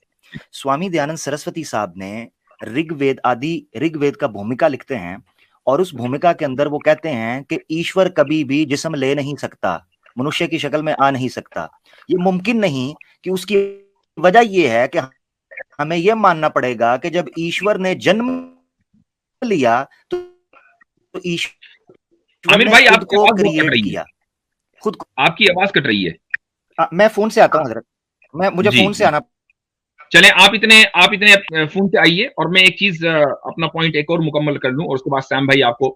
S3: स्वामी दयानंद सरस्वती साहब ने ऋग्वेद का भूमिका लिखते हैं और उस भूमिका के अंदर वो कहते हैं कि ईश्वर कभी भी जिस्म ले नहीं सकता, मनुष्य की शक्ल में आ नहीं सकता। ये मुमकिन नहीं कि उसकी वजह ये है कि हमें यह मानना पड़ेगा कि जब ईश्वर ने जन्म लिया तो ईश्वर
S1: आमिर
S3: ने
S1: भाई
S3: खुद
S1: आपकी
S3: को
S1: आवाज बहुत कट
S3: क्रिएट
S1: रही है,
S3: किया, खुद को।
S1: आपकी आवाज कट रही है।
S3: मैं फोन से आता हूँ हजरत, मुझे
S1: जी
S3: फोन से आना।
S1: चलें, आप इतने फोन से आइए और मैं एक चीज अपना पॉइंट एक और मुकम्मल कर लूं और उसके बाद सैम भाई आपको,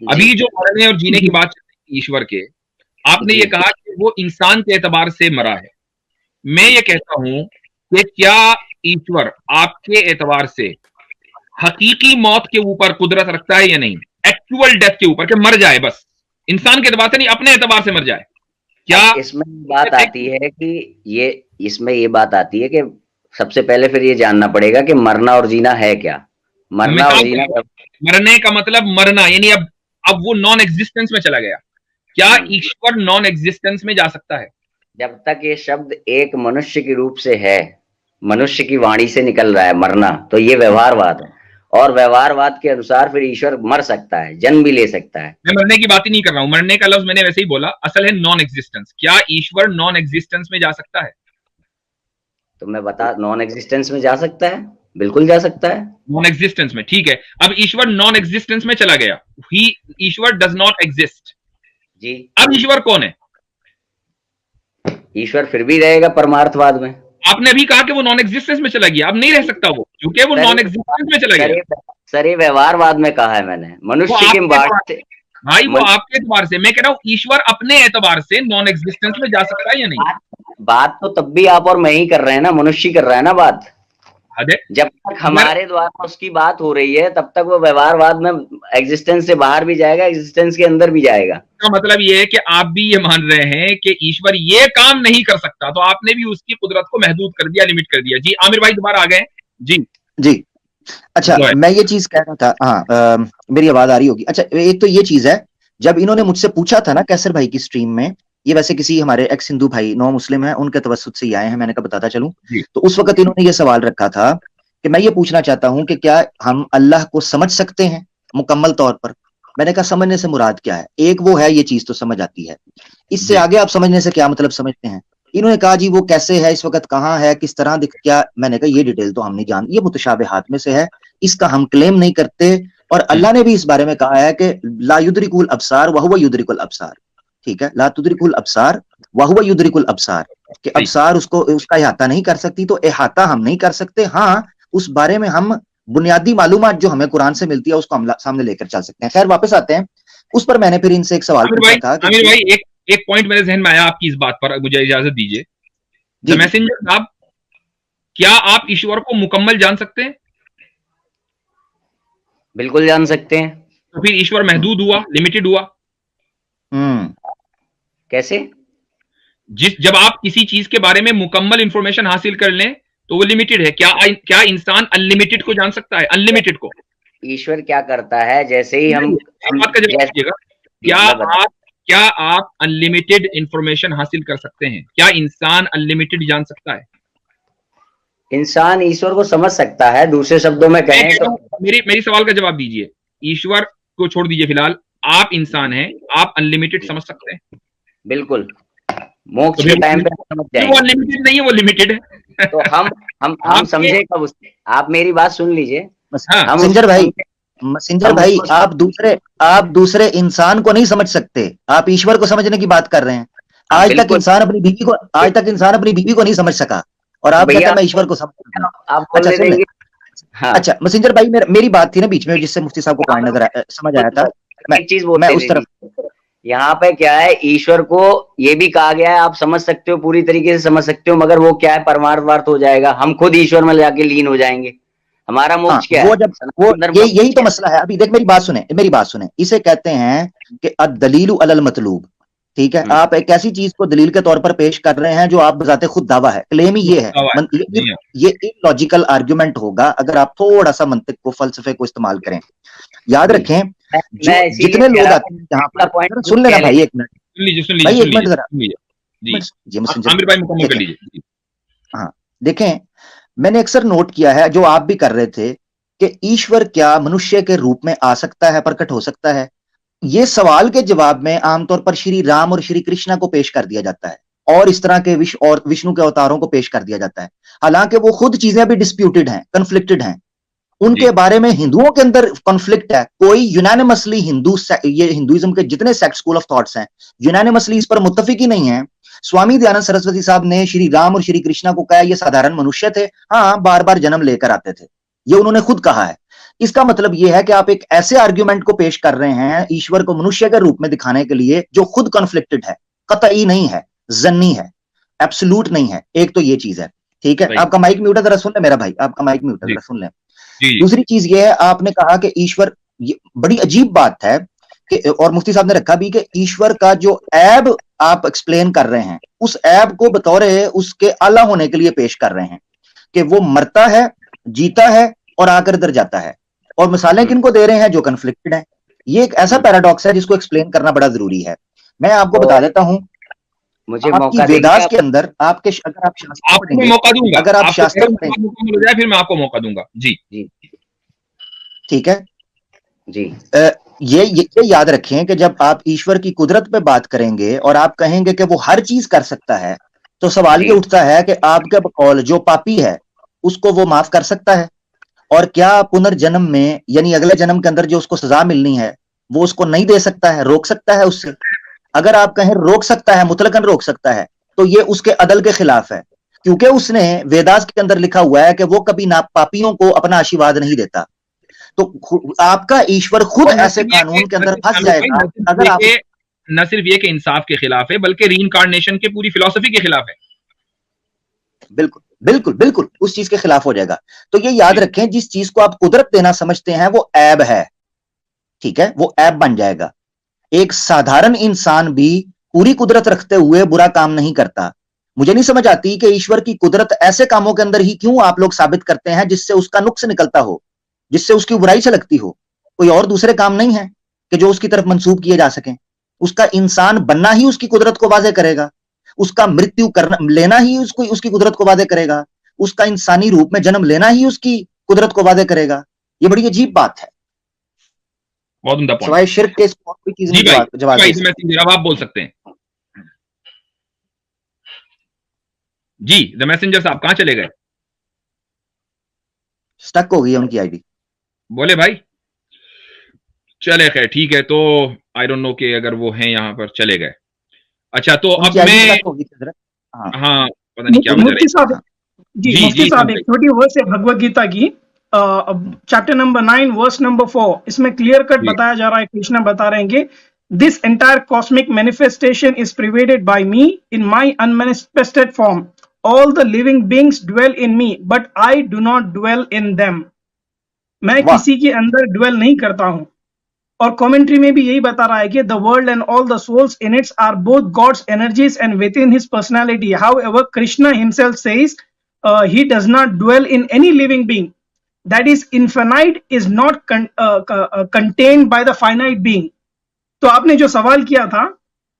S1: अभी जो मरने और जीने की बात चल रही है ईश्वर के, आपने ये कहा कि वो इंसान के एतबार से मरा है। मैं ये कहता हूं कि क्या ईश्वर आपके एतबार से हकीकी मौत के ऊपर कुदरत रखता है या नहीं, एक्चुअल डेथ के ऊपर, कि मर जाए बस, इंसान के एतबार से नहीं, अपने एतबार से मर जाए? क्या
S2: इसमें बात आती है कि इसमें ये बात आती है कि सबसे पहले फिर ये जानना पड़ेगा कि मरना और जीना है क्या। मरना और जीना,
S1: मरने का मतलब मरना, यानी अब वो नॉन एग्जिस्टेंस में चला गया। क्या ईश्वर नॉन एग्जिस्टेंस में जा सकता है?
S2: जब तक ये शब्द एक मनुष्य के रूप से है, मनुष्य की वाणी से निकल रहा है मरना, तो ये व्यवहारवाद है, और व्यवहारवाद के अनुसार फिर ईश्वर मर सकता है, जन्म भी ले सकता है।
S1: मैं मरने की बात ही नहीं कर रहा हूं, मरने का लफ्ज मैंने वैसे ही बोला, असल है नॉन एग्जिस्टेंस। क्या ईश्वर नॉन एग्जिस्टेंस में जा सकता है?
S2: तो मैं बता, नॉन एग्जिस्टेंस में जा सकता है, बिल्कुल जा सकता है
S1: नॉन एग्जिस्टेंस में। ठीक है, अब ईश्वर नॉन एग्जिस्टेंस में चला गया, ईश्वर डज नॉट एग्जिस्ट
S2: जी।
S1: अब ईश्वर कौन है?
S2: ईश्वर फिर भी रहेगा परमार्थवाद में।
S1: आपने अभी कहा कि वो नॉन एग्जिस्टेंस में चला गया, अब नहीं रह सकता वो, क्योंकि वो नॉन एग्जिस्टेंस में चला गया।
S2: सर ये व्यवहारवाद में कहा है मैंने, मनुष्य के बात से
S1: भाई, वो आपके एतबार से, मैं कह रहा हूं ईश्वर अपने एतबार से नॉन एग्जिस्टेंस में जा सकता है या नहीं?
S2: बात तो तब भी आप और मैं ही कर रहे हैं ना, मनुष्य कर रहा है ना बात। जब तक हमारे द्वारा उसकी बात हो रही है तब तक वो व्यवहारवाद में एग्जिस्टेंस से बाहर भी जाएगा, एग्जिस्टेंस के अंदर भी जाएगा।
S1: तो मतलब ये है कि आप भी ये मान रहे हैं कि ईश्वर ये काम नहीं कर सकता, तो आपने भी उसकी कुदरत को महदूद कर दिया, लिमिट कर दिया। जी आमिर भाई दोबारा आ गए। जी
S3: अच्छा, मैं ये चीज कह रहा था, हाँ, मेरी आवाज आ रही होगी। अच्छा, एक तो ये चीज है, जब इन्होंने मुझसे पूछा था ना कैसर भाई की स्ट्रीम में, ये वैसे किसी हमारे एक्स हिंदू भाई नौ मुस्लिम है, उनके तवस्सुत से ही आए हैं, मैंने कहा बताता चलूं। तो उस वक्त इन्होंने ये सवाल रखा था कि मैं ये पूछना चाहता हूं कि क्या हम अल्लाह को समझ सकते हैं मुकम्मल तौर पर। मैंने कहा समझने से मुराद क्या है? एक वो है, ये चीज तो समझ आती है, इससे आगे आप समझने से क्या मतलब समझते हैं? इन्होंने कहा जी वो कैसे है, इस वक्त कहाँ है, किस तरह दिख, क्या? मैंने कहा ये डिटेल तो हम नहीं जान, ये मुतशाबिहात में से है, इसका हम क्लेम नहीं करते। और अल्लाह ने भी इस बारे में कहा है कि ला युद्रिकुल अब्सार व हुवा युद्रिकुल अब्सार। ठीक है, ला तुद्रिकुल अब्सार व हुवा युद्रिकुल अब्सार, कि अब्सार उसका इहाता नहीं कर सकती, तो इहाता हम नहीं कर सकते। हाँ, उस बारे में हम बुनियादी मालूमात जो हमें कुरान से मिलती है उसको हम सामने लेकर चल सकते हैं। खैर वापस आते हैं उस पर। मैंने फिर इनसे एक सवाल पूछा था कि
S1: आमिर भाई, एक पॉइंट मेरे जहन में आया आपकी इस बात पर, मुझे इजाजत दीजिए। द मैसेंजर साहब, क्या आप ईश्वर को मुकम्मल जान सकते हैं?
S2: बिल्कुल जान सकते हैं।
S1: तो फिर ईश्वर महदूद हुआ, लिमिटेड हुआ?
S2: कैसे?
S1: जब आप किसी चीज के बारे में मुकम्मल इंफॉर्मेशन हासिल कर लें तो वो लिमिटेड है। क्या इंसान अनलिमिटेड को जान सकता है? अनलिमिटेड को
S2: ईश्वर क्या करता है, जैसे ही हम
S1: बात का जवाब दीजिएगा, क्या आप अनलिमिटेड इंफॉर्मेशन हासिल कर सकते हैं? क्या इंसान अनलिमिटेड जान सकता है?
S2: इंसान ईश्वर को समझ सकता है, दूसरे शब्दों में कहें तो।
S1: मेरी सवाल का जवाब दीजिए। ईश्वर को छोड़ दीजिए फिलहाल, आप इंसान हैं, आप अनलिमिटेड समझ सकते हैं?
S2: बिल्कुल, मोक्ष के टाइम पे समझ जाएंगे।
S1: वो अनलिमिटेड नहीं है, वो लिमिटेड है।
S2: तो हम समझे कब उससे? आप मेरी बात सुन लीजिए।
S3: मैसेंजर भाई, आप दूसरे इंसान को नहीं समझ सकते, आप ईश्वर को समझने की बात कर रहे हैं। आज तक इंसान अपनी बीवी को नहीं समझ सका, और आप कहते हैं मैं ईश्वर को समझ। अच्छा मैसेंजर भाई, मेरी बात थी ना बीच में, जिससे मुफ्ती साहब को पॉइंट समझ आया था।
S2: एक चीज मैं उस तरफ, यहाँ पे क्या है, ईश्वर को ये भी कहा गया है आप समझ सकते हो, पूरी तरीके से समझ सकते हो, मगर वो क्या है, परमार्थवाद हो जाएगा, हम खुद ईश्वर में जाके लीन हो जाएंगे। हमारा मोक्ष क्या है?
S3: यही तो मसला है। अभी देख, मेरी बात सुने, इसे कहते हैं कि अद-दलीलु अलल मतलूब। ठीक है, आप एक ऐसी चीज को दलील के तौर पर पेश कर रहे हैं जो आप बजाते खुद दावा है, क्लेम ही ये है। ये इलॉजिकल आर्गुमेंट होगा अगर आप थोड़ा सा मंतिक को, फलसफे को इस्तेमाल करें। याद रखें, जितने लोग आते हैं यहाँ पर, सुन लेना भाई, एक मिनट भाई, एक मिनट जरा
S1: आमिर भाई मुकम्मल कर लीजिए।
S3: हाँ, देखें, मैंने अक्सर नोट किया है, जो आप भी कर रहे थे, कि ईश्वर क्या मनुष्य के रूप में आ सकता है, प्रकट हो सकता है? ये सवाल के जवाब में आमतौर पर श्री राम और श्री कृष्णा को पेश कर दिया जाता है और इस तरह के विष्णु के अवतारों को पेश कर दिया जाता है। हालांकि वो खुद चीजें भी डिस्प्यूटेड हैं, कन्फ्लिक्टेड हैं। उनके बारे में हिंदुओं के अंदर कॉन्फ्लिक्ट है। कोई यूनानिमसली ये हिंदुइज्म के जितने सेक्ट स्कूल ऑफ थॉट्स हैं यूनानिमसली इस पर मुत्तफिक ही नहीं है। स्वामी दयानंद सरस्वती साहब ने श्री राम और श्री कृष्णा को कहा ये साधारण मनुष्य थे, हाँ बार बार जन्म लेकर आते थे, ये उन्होंने खुद कहा है। इसका मतलब यह है कि आप एक ऐसे आर्ग्यूमेंट को पेश कर रहे हैं ईश्वर को मनुष्य के रूप में दिखाने के लिए जो खुद कॉन्फ्लिक्टेड है, कतई नहीं है, जन्नी है, एब्सोल्यूट नहीं है। एक तो ये चीज है, ठीक है। आपका माइक म्यूट है, जरा सुन ले मेरा भाई, आपका माइक म्यूट है, जरा सुन ले। दूसरी चीज ये है, आपने कहा कि ईश्वर, बड़ी अजीब बात है कि, और मुफ्ती साहब ने रखा भी, कि ईश्वर का जो ऐब आप एक्सप्लेन कर रहे हैं उस ऐब को बतौर उसके आला होने के लिए पेश कर रहे हैं कि वो मरता है, जीता है और आकर इधर जाता है, और मिसालें किनको दे रहे हैं जो कन्फ्लिक्टेड है। ये एक ऐसा पैराडॉक्स है जिसको एक्सप्लेन करना बड़ा जरूरी है। मैं आपको बता देता हूं,
S2: मुझे
S3: आपकी वेदास के अंदर आपके, अगर आप शास्त्र पढ़ेंगे,
S1: मौका दूंगा,
S3: अगर आप शास्त्र पढ़ेंगे
S1: हो जाए फिर मैं आपको मौका दूंगा। जी
S2: जी
S3: ठीक है
S2: जी।
S3: ये याद रखें कि जब आप ईश्वर की कुदरत पे बात करेंगे और आप कहेंगे कि वो हर चीज कर सकता है, तो सवाल ये उठता है कि आपके बकौल जो पापी है उसको वो माफ कर सकता है? और क्या पुनर्जन्म में, यानी अगले जन्म के अंदर जो उसको सजा मिलनी है वो उसको नहीं दे सकता है, रोक सकता है उससे? अगर आप कहें रोक सकता है, मुतलकन रोक सकता है, तो ये उसके अदल के खिलाफ है, क्योंकि उसने वेदास के अंदर लिखा हुआ है कि वो कभी ना पापियों को अपना आशीर्वाद नहीं देता। तो आपका ईश्वर खुद ऐसे कानून के अंदर फंस जाएगा अगर आप,
S1: न सिर्फ ये कि इंसाफ के खिलाफ है बल्कि रीइंकार्नेशन के पूरी फिलॉसफी के खिलाफ है।
S3: बिल्कुल बिल्कुल बिल्कुल उस चीज के खिलाफ हो जाएगा। तो ये याद रखें, जिस चीज को आप कुदरत देना समझते हैं वो ऐब है, ठीक है, वो ऐब बन जाएगा। एक साधारण इंसान भी पूरी कुदरत रखते हुए बुरा काम नहीं करता। मुझे नहीं समझ आती कि ईश्वर की कुदरत ऐसे कामों के अंदर ही क्यों आप लोग साबित करते हैं जिससे उसका नुक्स निकलता हो, जिससे उसकी बुराई छलकती हो। कोई और दूसरे काम नहीं है कि जो उसकी तरफ मंसूब किए जा सकें। उसका इंसान बनना ही उसकी कुदरत को वाज़े करेगा, उसका मृत्यु करना लेना ही उसकी कुदरत को वादे करेगा, उसका इंसानी रूप में जन्म लेना ही उसकी कुदरत को वादे करेगा। ये बड़ी अजीब बात है।
S1: बहुत उम्दा पॉइंट।
S3: सवाए शिर्क के कोई चीज नहीं जवाब
S1: जवाब आप बोल सकते हैं। जी द मैसेंजर साहब कहां चले गए?
S3: स्टक हो गई उनकी आईडी।
S1: बोले भाई चले खैर ठीक है, तो आई डोंट नो कि अगर वो हैं यहाँ पर, चले गए। अच्छा तो अब मैं, हाँ पता नहीं क्या
S4: मुफ्ती साहब जी, मुफ्ती साहब एक छोटी वर्स है भगवत गीता की, चैप्टर नंबर 9 वर्स नंबर 4, इसमें क्लियर कट बताया जा रहा है, कृष्ण बता रहे हैं कि this entire cosmic manifestation is pervaded by me in my unmanifested form, all the living beings dwell in me but I do not dwell in them. मैं किसी के अंदर ड्वेल नहीं करता हूं। और कमेंट्री में भी यही बता रहा है कि the world and all the souls in its are both God's energies and within his personality, however Krishna himself says he does not dwell in any living being that is infinite is not contained by the finite being। तो आपने जो सवाल किया था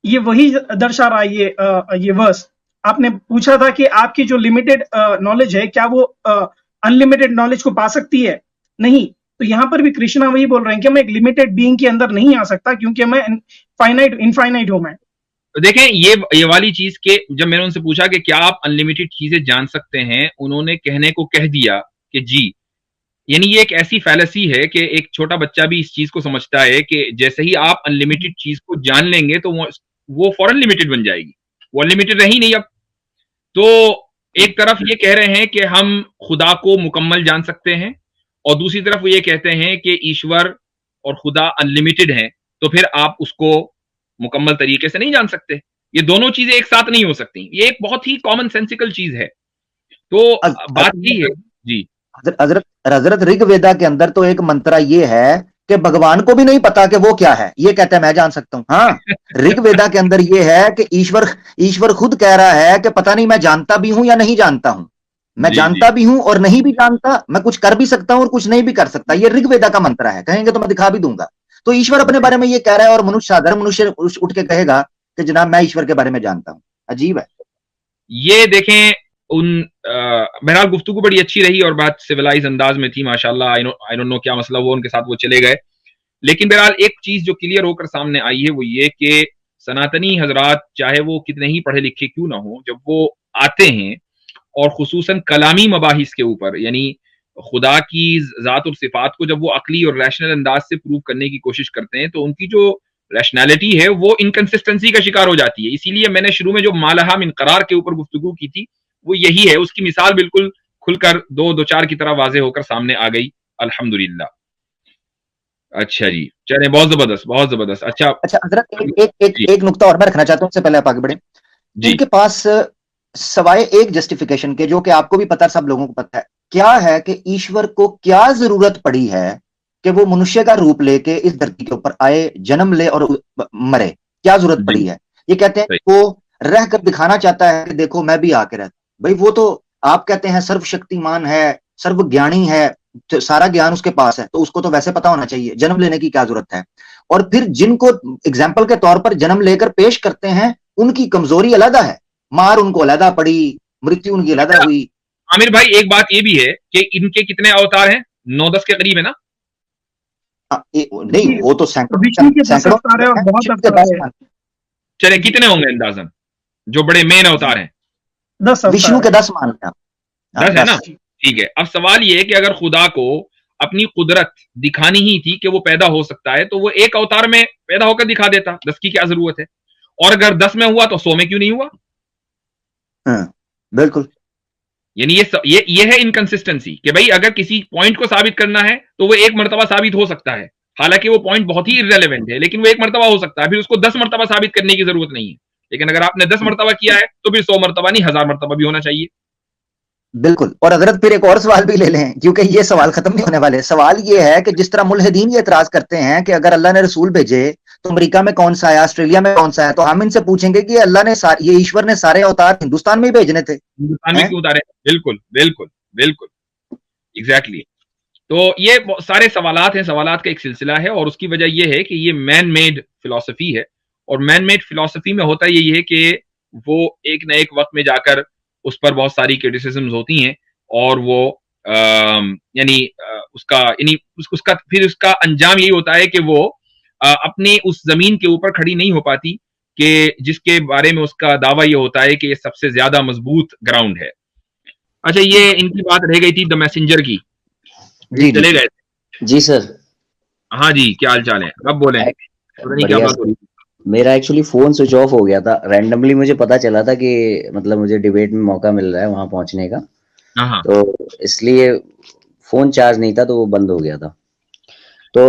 S4: ये वही दर्शा रहा है। ये वर्स आपने पूछा था कि आपकी जो लिमिटेड नॉलेज है क्या वो अनलिमिटेड नॉलेज को पा सकती है? नहीं। तो यहां पर भी कृष्णा वही बोल रहे हैं कि मैं एक लिमिटेड बीइंग के अंदर नहीं आ सकता क्योंकि मैं इनफाइनाइट हूं। मैं
S1: तो देखें ये वाली चीज के, जब मैंने उनसे पूछा कि क्या आप अनलिमिटेड चीजें जान सकते हैं, उन्होंने कहने को कह दिया कि जी। यानी ये एक ऐसी फैलेसी है कि एक छोटा बच्चा भी इस चीज को समझता है कि जैसे ही आप अनलिमिटेड चीज को जान लेंगे तो वो फौरन लिमिटेड बन जाएगी, वो अनलिमिटेड रही नहीं अब। तो एक तरफ ये कह रहे हैं कि हम खुदा को मुकम्मल जान सकते हैं और दूसरी तरफ वो ये कहते हैं कि ईश्वर और खुदा अनलिमिटेड हैं, तो फिर आप उसको मुकम्मल तरीके से नहीं जान सकते। ये दोनों चीजें एक साथ नहीं हो सकती। ये एक बहुत ही कॉमन सेंसिकल चीज है। तो बात यही है जी।
S3: हजरत ऋग्वेदा के अंदर तो एक मंत्रा ये है कि भगवान को भी नहीं पता कि वो क्या है, ये कहते हैं मैं जान सकता हूं। हाँ, ऋग्वेदा के अंदर ये है कि ईश्वर खुद कह रहा है कि पता नहीं मैं जानता भी हूं या नहीं जानता हूं, मैं जानता भी हूं और नहीं भी जानता, मैं कुछ कर भी सकता हूं और कुछ नहीं भी कर सकता। ये ऋग्वेदा का मंत्र है, कहेंगे तो मैं दिखा भी दूंगा। तो ईश्वर अपने बारे में ये कह रहा है और साधारण मनुष्य उठ के कहेगा कि जनाब मैं ईश्वर के बारे में जानता हूं। अजीब है।
S1: ये देखें बहरहाल गुफ्तगू बड़ी अच्छी रही और बात सिविलाइज अंदाज में थी माशाल्लाह। आई डोंट नो क्या मसला हुआ उनके साथ, वो चले गए। लेकिन बहरहाल एक चीज जो क्लियर होकर सामने आई है वो ये कि सनातनी हजरात चाहे वो कितने ही पढ़े लिखे क्यों ना हो, जब वो आते हैं और खुसूसन कलामी मबाहिस के ऊपर, यानी खुदा की जात और सिफात को जब वो अकली और रैशनल अंदाज से प्रूव करने की कोशिश करते हैं, तो उनकी जो रैशनैलिटी है वो इनकंसिस्टेंसी का शिकार हो जाती है। इसीलिए मैंने शुरू में जो मालहा मिन करार के ऊपर गुफ्तगू की थी वो यही है। उसकी मिसाल बिल्कुल खुलकर दो चार की तरह वाजे होकर सामने आ गई, अल्हम्दुलिल्लाह। अच्छा जी, चले, बहुत जबरदस्त, बहुत जबरदस्त। अच्छा
S3: हजरत एक नुक्ता और मैं रखना चाहता हूँ, उससे पहले आप आगे बढ़े। इनके पास सवाए एक जस्टिफिकेशन के, जो कि आपको भी पता है, सब लोगों को पता है, क्या है कि ईश्वर को क्या जरूरत पड़ी है कि वो मनुष्य का रूप लेके इस धरती के ऊपर आए, जन्म ले और मरे? क्या जरूरत पड़ी है? ये कहते हैं वो रह कर दिखाना चाहता है कि देखो मैं भी आके रहता। भाई वो तो आप कहते हैं सर्वशक्तिमान है, सर्वज्ञानी है, तो सारा ज्ञान उसके पास है, तो उसको तो वैसे पता होना चाहिए, जन्म लेने की क्या जरूरत है? और फिर जिनको एग्जाम्पल के तौर पर जन्म लेकर पेश करते हैं, उनकी कमजोरी अलग है, मार उनको अलग पड़ी, मृत्यु उनकी अलग हुई।
S1: आमिर भाई एक बात ये भी है कि इनके कितने अवतार हैं? 9-10 के करीब है ना?
S3: नहीं, वो तो सैकड़ों।
S1: चले कितने होंगे अंदाजन जो बड़े मेन अवतार हैं?
S3: 10 विष्णु के 10 मानते हैं,
S1: 10 है ना? ठीक है। अब सवाल ये है कि अगर खुदा को अपनी कुदरत दिखानी ही थी कि वो पैदा हो सकता है, तो वो एक अवतार में पैदा होकर दिखा देता, 10 की क्या जरूरत है? और अगर 10 में हुआ तो 100 में क्यों नहीं हुआ?
S3: बिल्कुल।
S1: यानी ये है इनकंसिस्टेंसी कि भाई अगर किसी पॉइंट को साबित करना है तो वो एक मर्तबा साबित हो सकता है, हालांकि वो पॉइंट बहुत ही इररेलेवेंट है, लेकिन वो एक मर्तबा हो सकता है, फिर उसको 10 मर्तबा साबित करने की जरूरत नहीं है। लेकिन अगर आपने 10 मर्तबा किया है तो फिर 100 मर्तबा नहीं, 1000 मर्तबा भी होना चाहिए।
S3: बिल्कुल। और हजरत फिर एक और सवाल भी ले लें, क्योंकि ये सवाल खत्म नहीं होने वाले। सवाल ये है कि जिस तरह मुल्हिदीन ये एतराज करते हैं कि अगर अल्लाह ने रसूल भेजे तो अमेरिका में कौन सा है, ऑस्ट्रेलिया में कौन सा है, तो हम इनसे पूछेंगे कि अल्लाह ने ये ईश्वर ने सारे अवतार हिंदुस्तान में ही भेजने थे,
S1: हिंदुस्तान में क्यों उतारे? बिल्कुल बिल्कुल बिल्कुल, एग्जैक्टली। तो ये सारे सवालात हैं, सवालात का एक सिलसिला है, और उसकी वजह यह है कि ये मैन मेड फिलॉसफी है, और मैन मेड फिलॉसफी में होता यही है कि वो एक न एक वक्त में जाकर उस पर बहुत सारी क्रिटिसिज्म्स होती हैं, और वो यानी उसका फिर उसका अंजाम यही होता है कि वो अपनी उस जमीन के ऊपर खड़ी नहीं हो पाती कि जिसके बारे में उसका दावा ये होता है कि ये सबसे ज्यादा मजबूत ग्राउंड है। अच्छा, ये इनकी बात रह गई थी द मैसेंजर की,
S2: जी
S1: चले गए थे।
S2: जी सर।
S1: हाँ जी, क्या हाल चाल है? अब बोले, क्या बात हो रही?
S2: मेरा एक्चुअली फोन स्विच ऑफ हो गया था, रैंडमली मुझे पता चला था कि मतलब मुझे डिबेट में मौका मिल रहा है वहां पहुंचने का, तो इसलिए फोन चार्ज नहीं था तो वो बंद हो गया था। तो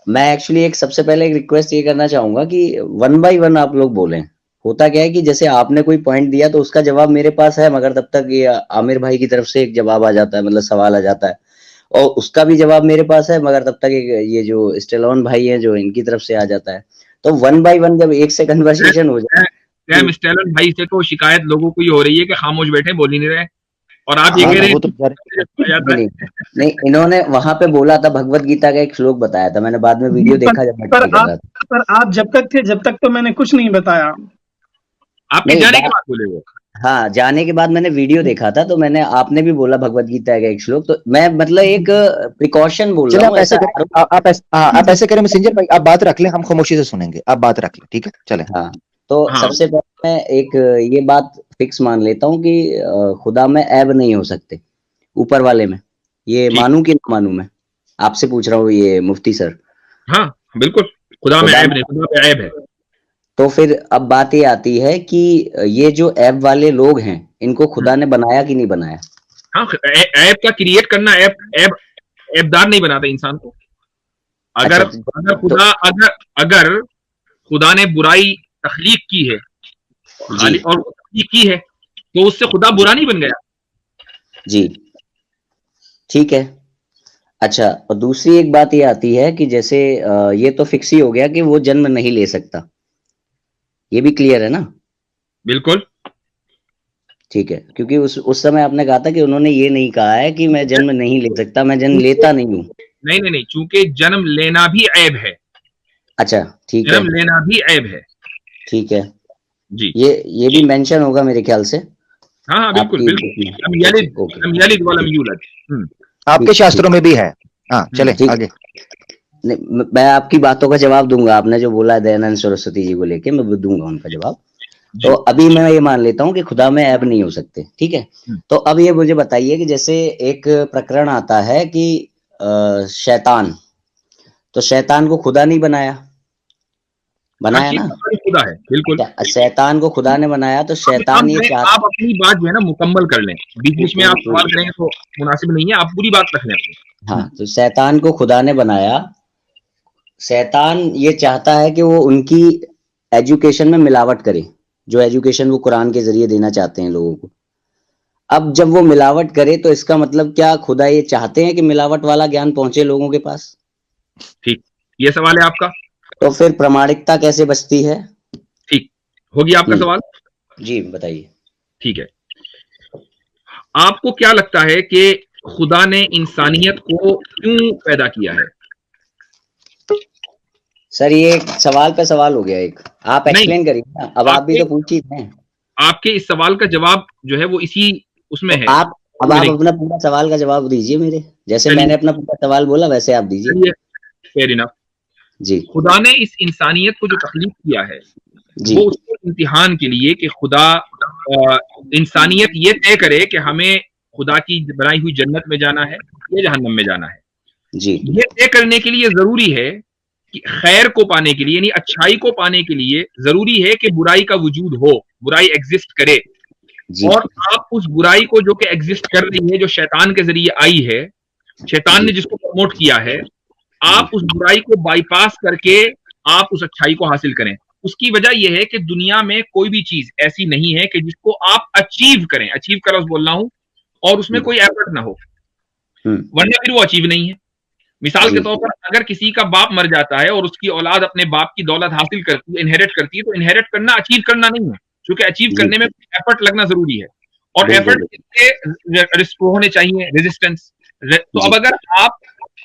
S2: मैं एक्चुअली एक सबसे पहले एक रिक्वेस्ट ये करना चाहूंगा कि 1 बाय 1 आप लोग बोलें। होता क्या है कि जैसे आपने कोई पॉइंट दिया तो उसका जवाब मेरे पास है, मगर तब तक ये आमिर भाई की तरफ से एक जवाब आ जाता है, मतलब सवाल आ जाता है, और उसका भी जवाब मेरे पास है, मगर तब तक ये जो स्टेलोन भाई हैं जो इनकी तरफ से आ जाता है। तो 1 बाय 1 जब एक से कन्वर्सेशन हो जाए,
S1: स्टेलोन भाई से तो शिकायत लोगों को ही हो रही है कि खामोश बैठे, बोल ही नहीं रहे, और आप ये कह रहे हैं
S2: नहीं, इन्होंने वहां पे बोला था, भगवत गीता का एक श्लोक बताया था, मैंने बाद में वीडियो देखा जब
S4: पर आप जब तक थे जब तक तो मैंने कुछ नहीं बताया।
S1: आपके जाने के बाद बोले वो?
S2: हाँ, जाने के बाद मैंने वीडियो देखा था, तो मैंने आपने भी बोला भगवत गीता का एक श्लोक, तो मैं मतलब एक प्रिकॉशन बोल रहा हूँ।
S3: आप ऐसे करें मैसेंजर भाई, आप बात रख लें, हम खामोशी से सुनेंगे, आप बात रख लें, ठीक है? चले।
S2: हाँ, तो सबसे पहले मैं एक ये बात फिक्स मान लेता हूँ कि खुदा में ऐब नहीं हो सकते, ऊपर वाले में। ये मानूं कि ना मानूं? मैं आपसे पूछ रहा हूँ ये मुफ्ती सर।
S1: हाँ बिल्कुल, खुदा में ऐब नहीं, खुदा में ऐब है।
S2: तो फिर अब बात ये आती है कि ये जो ऐब वाले लोग हैं, इनको खुदा ने बनाया कि नहीं बनाया?
S1: हाँ, ऐब का क्रिएट करना ऐबदार नहीं बनाता इंसान को। अगर खुदा ने बुराई तख्लीक की है और तख्लीक की है तो उससे खुदा बुरा नहीं बन गया।
S2: जी ठीक है। अच्छा, और दूसरी एक बात ये आती है कि जैसे ये तो फिक्स ही हो गया कि वो जन्म नहीं ले सकता, ये भी क्लियर है ना?
S1: बिल्कुल
S2: ठीक है, क्योंकि उस समय आपने कहा था कि उन्होंने ये नहीं कहा है कि मैं जन्म नहीं ले सकता, मैं जन्म लेता नहीं हूँ।
S1: नहीं, चूंकि जन्म लेना भी ऐब है।
S2: अच्छा ठीक है,
S1: जन्म लेना भी ऐब है।
S2: ठीक है
S1: जी,
S2: ये भी मेंशन होगा मेरे ख्याल से।
S1: हाँ हाँ बिल्कुल
S2: आपकी
S1: बिल्कुल, लम यलिद
S2: ओके
S1: लम यलिद व लम यूलद।
S3: आपके शास्त्रों में भी है। हाँ चले
S2: ठीक।
S3: आगे।
S2: नहीं, मैं आपकी बातों का जवाब दूंगा। आपने जो बोला दयानंद सरस्वती जी को लेके, मैं दूंगा उनका जवाब।
S1: जी।
S2: तो अभी मैं ये मान लेता हूँ कि खुदा में ऐब नहीं हो सकते, ठीक है। तो अब ये मुझे बताइए कि जैसे एक प्रकरण आता है कि शैतान, तो शैतान को खुदा नहीं बनाया, बनाया ना?
S1: खुदा है बिल्कुल।
S2: शैतान को खुदा ने बनाया, तो शैतान ये चाहता,
S1: आप अपनी बात जो है ना मुकम्मल कर लें, बीच बीच में आप सवाल करेंगे तो मुनासिब नहीं है, आप पूरी बात रख लें।
S2: हाँ, तो शैतान को खुदा ने बनाया, शैतान ये चाहता है कि वो उनकी एजुकेशन में मिलावट करे, जो एजुकेशन वो कुरान के जरिए देना चाहते हैं लोगों को। अब जब वो मिलावट करे तो इसका मतलब क्या खुदा ये चाहते हैं कि मिलावट वाला ज्ञान पहुंचे लोगों के पास?
S1: ठीक, ये सवाल है आपका।
S2: तो फिर प्रामाणिकता कैसे बचती है?
S1: ठीक, होगी आपका सवाल।
S2: जी बताइए।
S1: ठीक है, आपको क्या लगता है कि खुदा ने इंसानियत को क्यों पैदा किया है?
S2: सर ये सवाल पे सवाल हो गया एक, आप एक्सप्लेन करिए ना। अब आप भी तो पूछ ही रहे हैं।
S1: आपके इस सवाल का जवाब जो है वो इसी उसमें है।
S2: आप अब आप अपना पूरा सवाल का जवाब दीजिए मेरे, जैसे मैंने अपना पूरा सवाल बोला वैसे आप दीजिए।
S1: फेयर इनफ
S2: जी।
S1: खुदा ने इस इंसानियत को जो तख्लीक किया है
S2: जी।
S1: वो उसके इम्तिहान के लिए कि खुदा इंसानियत ये तय करे कि हमें खुदा की बनाई हुई जन्नत में जाना है या जहन्नम में जाना है।
S2: जी।
S1: ये तय करने के लिए जरूरी है कि खैर को पाने के लिए यानी अच्छाई को पाने के लिए जरूरी है कि बुराई का वजूद हो, बुराई एग्जिस्ट करे। और आप उस बुराई को जो कि एग्जिस्ट कर रही है, जो शैतान के जरिए आई है, शैतान ने जिसको प्रमोट किया है, आप उस बुराई को बाईपास करके आप उस अच्छाई को हासिल करें। उसकी वजह यह है कि दुनिया में कोई भी चीज ऐसी नहीं है कि जिसको आप अचीव करें, अचीव का लफ्ज बोल रहा हूं, और उसमें कोई एफर्ट ना हो, वरना फिर वो अचीव नहीं है। मिसाल के तौर पर अगर किसी का बाप मर जाता है और उसकी औलाद अपने बाप की दौलत हासिल करती है, इनहेरिट करती है, तो इनहेरिट करना अचीव करना नहीं है, क्योंकि अचीव करने में एफर्ट लगना जरूरी है। और एफर्ट के होने चाहिए रेजिस्टेंस। तो अब अगर आप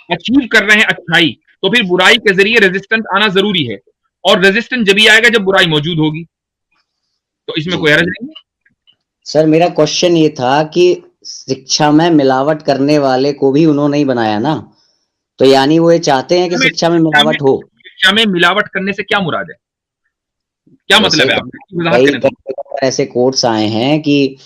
S1: अचीव कर रहे हैं अच्छाई, तो फिर बुराई के जरिए रेजिस्टेंस आना जरूरी है, और रेजिस्टेंस जब भी आएगा जब बुराई मौजूद होगी। तो इसमें कोई हर्ज नहीं है।
S2: सर मेरा क्वेश्चन ये था कि शिक्षा में मिलावट करने वाले को भी उन्होंने ही बनाया ना, तो यानी वो ये चाहते हैं कि शिक्षा में मिलावट हो।
S1: शिक्षा में मिलावट करने से क्या मुराद है, क्या मतलब है? आप
S2: ऐसे कोट्स आए हैं कि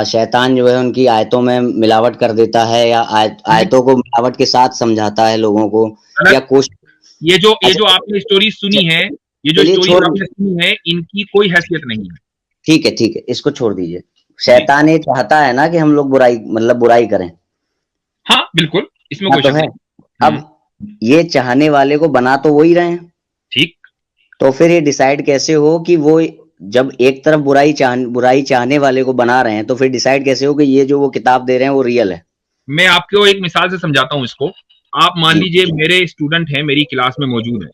S2: शैतान जो है उनकी आयतों में मिलावट कर देता है, या आयतों को मिलावट के साथ समझाता है लोगों को, या कोशिश।
S1: ये जो आपने स्टोरी सुनी है, ये जो स्टोरी आपने सुनी है, इनकी कोई हैसियत नहीं है।
S2: ठीक है, इसको छोड़ दीजिए। शैतान ये चाहता है ना कि हम लोग बुराई करें।
S1: हाँ बिल्कुल, इसमें कोई
S2: तो है। अब ये चाहने वाले को बना तो वो ही रहे हैं।
S1: ठीक,
S2: तो फिर ये डिसाइड कैसे हो कि वो जब एक तरफ बुराई चाहने वाले को बना रहे हैं, तो फिर डिसाइड कैसे हो कि ये जो वो किताब दे रहे हैं वो रियल है? मैं
S1: आपको एक मिसाल से समझाता हूँ इसको। आप मान लीजिए मेरे स्टूडेंट हैं, मेरी क्लास में मौजूद है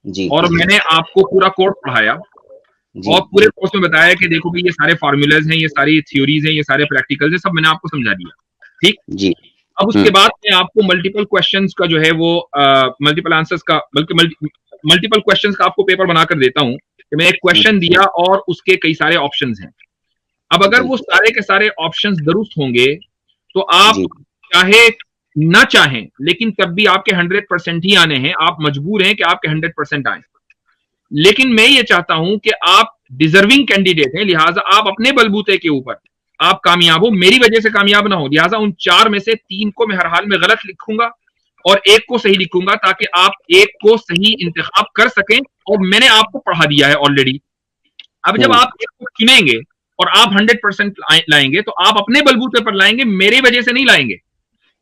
S1: जी, और मैंने आपको पूरा कोर्स पढ़ाया और पूरे कोर्स में बताया कि देखो भाई ये सारे फार्मूलाज हैं, ये सारी थ्योरीज हैं, ये सारे प्रैक्टिकल्स हैं, सब मैंने आपको समझा दिया। ठीक जी। अब उसके बाद मैं आपको मल्टीपल क्वेश्चंस का जो है वो मल्टीपल आंसर्स का, बल्कि मल्टीपल क्वेश्चंस का आपको पेपर बनाकर देता हूं कि मैं एक क्वेश्चन दिया और उसके कई सारे ऑप्शंस हैं। अब अगर वो सारे के सारे ऑप्शंस दुरुस्त होंगे तो आप चाहे ना चाहें लेकिन तब भी आपके 100% ही आने हैं, आप मजबूर हैं कि आपके 100% आए। लेकिन मैं ये चाहता हूं कि आप डिजर्विंग कैंडिडेट हैं, लिहाजा आप अपने बलबूते के ऊपर आप कामयाब हो, मेरी वजह से कामयाब ना हो। लिहाजा उन 4 में से 3 को मैं हर हाल में गलत लिखूंगा और 1 को सही लिखूंगा, ताकि आप 1 को सही इंतखाब कर सकें। और मैंने आपको पढ़ा दिया है ऑलरेडी। अब जब आप 1 को चुनेंगे और आप 100% लाएंगे तो आप अपने बलबूते पर लाएंगे, मेरी वजह से नहीं लाएंगे।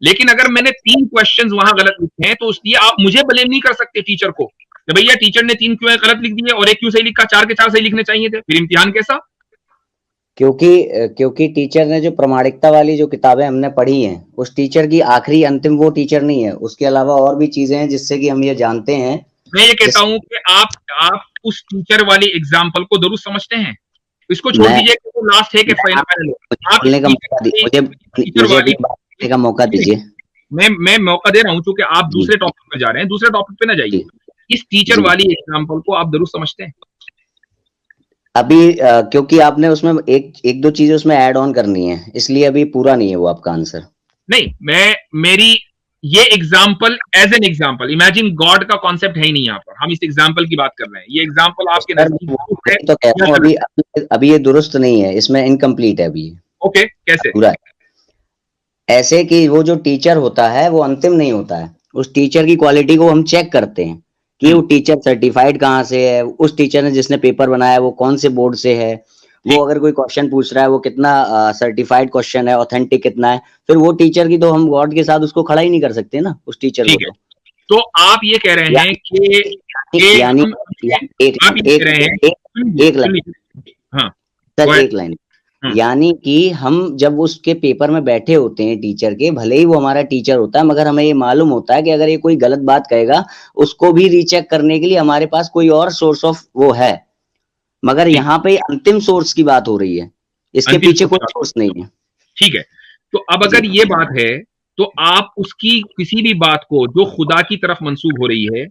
S1: लेकिन अगर मैंने 3 क्वेश्चंस वहां गलत लिखे हैं तो इसलिए आप मुझे ब्लेम नहीं कर सकते टीचर को, भैया टीचर ने 3 क्यों गलत लिख दिए और 1 क्यों सही लिखा, 4 के 4 सही लिखने चाहिए थे, फिर इम्तिहान कैसा?
S2: क्योंकि टीचर ने जो प्रामाणिकता वाली जो किताबें हमने पढ़ी हैं, उस टीचर की आखिरी अंतिम वो टीचर नहीं है, उसके अलावा और भी चीजें हैं जिससे कि हम ये जानते हैं।
S1: मैं ये कहता हूं कि आप उस टीचर वाली एग्जाम्पल को दुरुस्त समझते हैं, इसको छोड़ दीजिए कि वो लास्ट है कि फाइनल।
S2: मुझे मौका दीजिए।
S1: मैं मौका दे रहा हूं क्योंकि आप दूसरे टॉपिक पे जा रहे हैं, दूसरे टॉपिक पे ना जाइए। इस टीचर वाली एग्जाम्पल को आप दुरुस्त समझते हैं?
S2: अभी क्योंकि आपने उसमें एक दो चीजें उसमें ऐड ऑन करनी है, इसलिए अभी पूरा नहीं है वो आपका आंसर।
S1: नहीं, मेरी ये example as an example, imagine God का कॉन्सेप्ट है ही नहीं यहाँ पर, हम इस एग्जाम्पल की बात कर रहे हैं। ये एग्जाम्पल आपके नजदीक है
S2: तो कहता हूँ अभी ये दुरुस्त नहीं है, इसमें इनकम्प्लीट है अभी।
S1: ओके, कैसे?
S2: पूरा ऐसे कि वो जो टीचर होता है वो अंतिम नहीं होता है, उस टीचर की क्वालिटी को हम चेक करते हैं कि वो टीचर सर्टिफाइड कहाँ से है, उस टीचर ने जिसने पेपर बनाया वो कौन से बोर्ड से है, वो अगर कोई क्वेश्चन पूछ रहा है वो कितना सर्टिफाइड क्वेश्चन है, ऑथेंटिक कितना है, फिर वो टीचर की तो हम गॉड के साथ उसको खड़ा ही नहीं कर सकते ना, उस टीचर को।
S1: तो आप ये कह रहे हैं कि
S2: यानी एक लाइन यानी कि हम जब उसके पेपर में बैठे होते हैं टीचर के, भले ही वो हमारा टीचर होता है, मगर हमें ये मालूम होता है कि अगर ये कोई गलत बात कहेगा उसको भी रीचेक करने के लिए हमारे पास कोई और सोर्स ऑफ वो है, मगर यहाँ पे अंतिम सोर्स की बात हो रही है, इसके पीछे कोई सोर्स नहीं है।
S1: ठीक है, तो अब अगर ये बात है तो आप उसकी किसी भी बात को जो खुदा की तरफ मंसूब हो रही है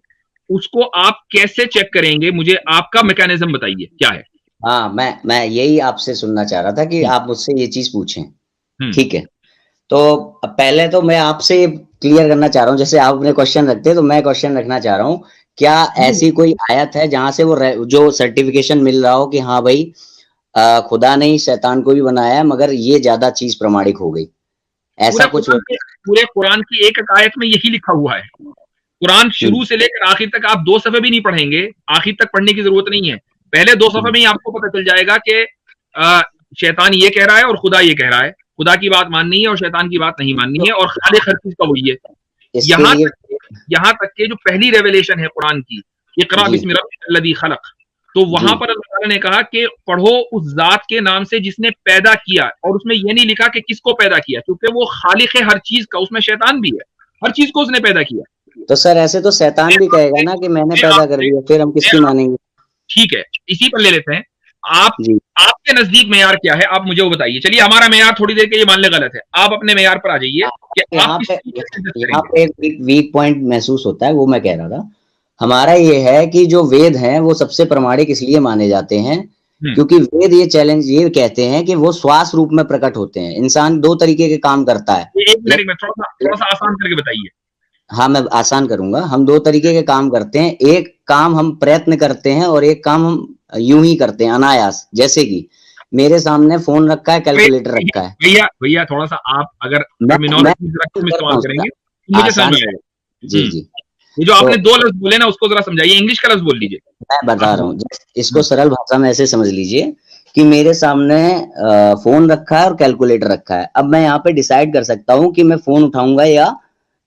S1: उसको आप कैसे चेक करेंगे? मुझे आपका मैकेनिज्म बताइए क्या है।
S2: हाँ, मैं यही आपसे सुनना चाह रहा था कि आप मुझसे ये चीज पूछें। ठीक है, तो पहले तो मैं आपसे क्लियर करना चाह रहा हूँ, जैसे आप अपने क्वेश्चन रखते हैं तो मैं क्वेश्चन रखना चाह रहा हूँ, क्या ऐसी कोई आयत है जहां से वो जो सर्टिफिकेशन मिल रहा हो कि हाँ भाई खुदा ने ही शैतान को भी बनाया मगर ये ज्यादा चीज प्रमाणिक हो गई, ऐसा कुछ?
S1: पूरे कुरान की एक आयत में यही लिखा हुआ है। कुरान शुरू से लेकर आखिर तक आप 2 सफ़े भी नहीं पढ़ेंगे, आखिर तक पढ़ने की जरूरत नहीं है, पहले 2 सफ़े में ही आपको पता चल जाएगा कि शैतान ये कह रहा है और खुदा ये कह रहा है, खुदा की बात माननी है और शैतान की बात नहीं माननी है, और खालिक हर चीज का वही है। यहाँ तक के जो पहली रेवलेशन है कुरान की, इक़रा बिस्मि रब्बिकल्लज़ी खलक़, तो वहां पर अल्लाह ताला ने कहा कि पढ़ो उस जात के नाम से जिसने पैदा किया, और उसमें यह नहीं लिखा कि किसको पैदा किया, क्योंकि वो खालिक है हर चीज का, उसमें शैतान भी है, हर चीज को उसने पैदा किया।
S2: तो सर ऐसे तो शैतान भी कहेगा ना कि मैंने पैदा कर दिया, फिर हम किसकी मानेंगे? ठीक
S1: है, इसी पर ले लेते हैं। आपके नजदीक मेयार क्या है, आप मुझे वो बताइए। चलिए, हमारा मेयार थोड़ी देर के लिए मान ले गलत है, आप अपने मेयार पर आ जाइए कि
S2: यहाँ पे एक वीक पॉइंट महसूस होता है, वो मैं कह रहा था। हमारा ये है कि जो वेद हैं वो सबसे प्रमाणिक इसलिए माने जाते हैं क्योंकि वेद ये चैलेंज ये कहते हैं कि वो श्वास रूप में प्रकट होते हैं। इंसान 2 तरीके के काम करता है।
S1: एक मिनट में थोड़ा सा आसान करके बताइए।
S2: हाँ, मैं आसान करूंगा। हम 2 तरीके के काम करते हैं, एक काम हम प्रयत्न करते हैं और एक काम हम यूं ही करते हैं अनायास। जैसे कि मेरे सामने फोन रखा है, कैलकुलेटर रखा है।
S1: भैया थोड़ा सा आप अगर टर्मिनोलॉजी इस्तेमाल करेंगे मुझे समझ आएगा।
S2: जी,
S1: ये जो आपने 2 लफ्ज बोले ना उसको जरा समझाइए, इंग्लिश का लफ्ज बोल लीजिए।
S2: मैं बता रहा हूँ, इसको सरल भाषा में ऐसे समझ लीजिए कि मेरे सामने फोन रखा है और कैलकुलेटर रखा है। अब मैं यहाँ पे डिसाइड कर सकता हूँ कि मैं फोन उठाऊंगा या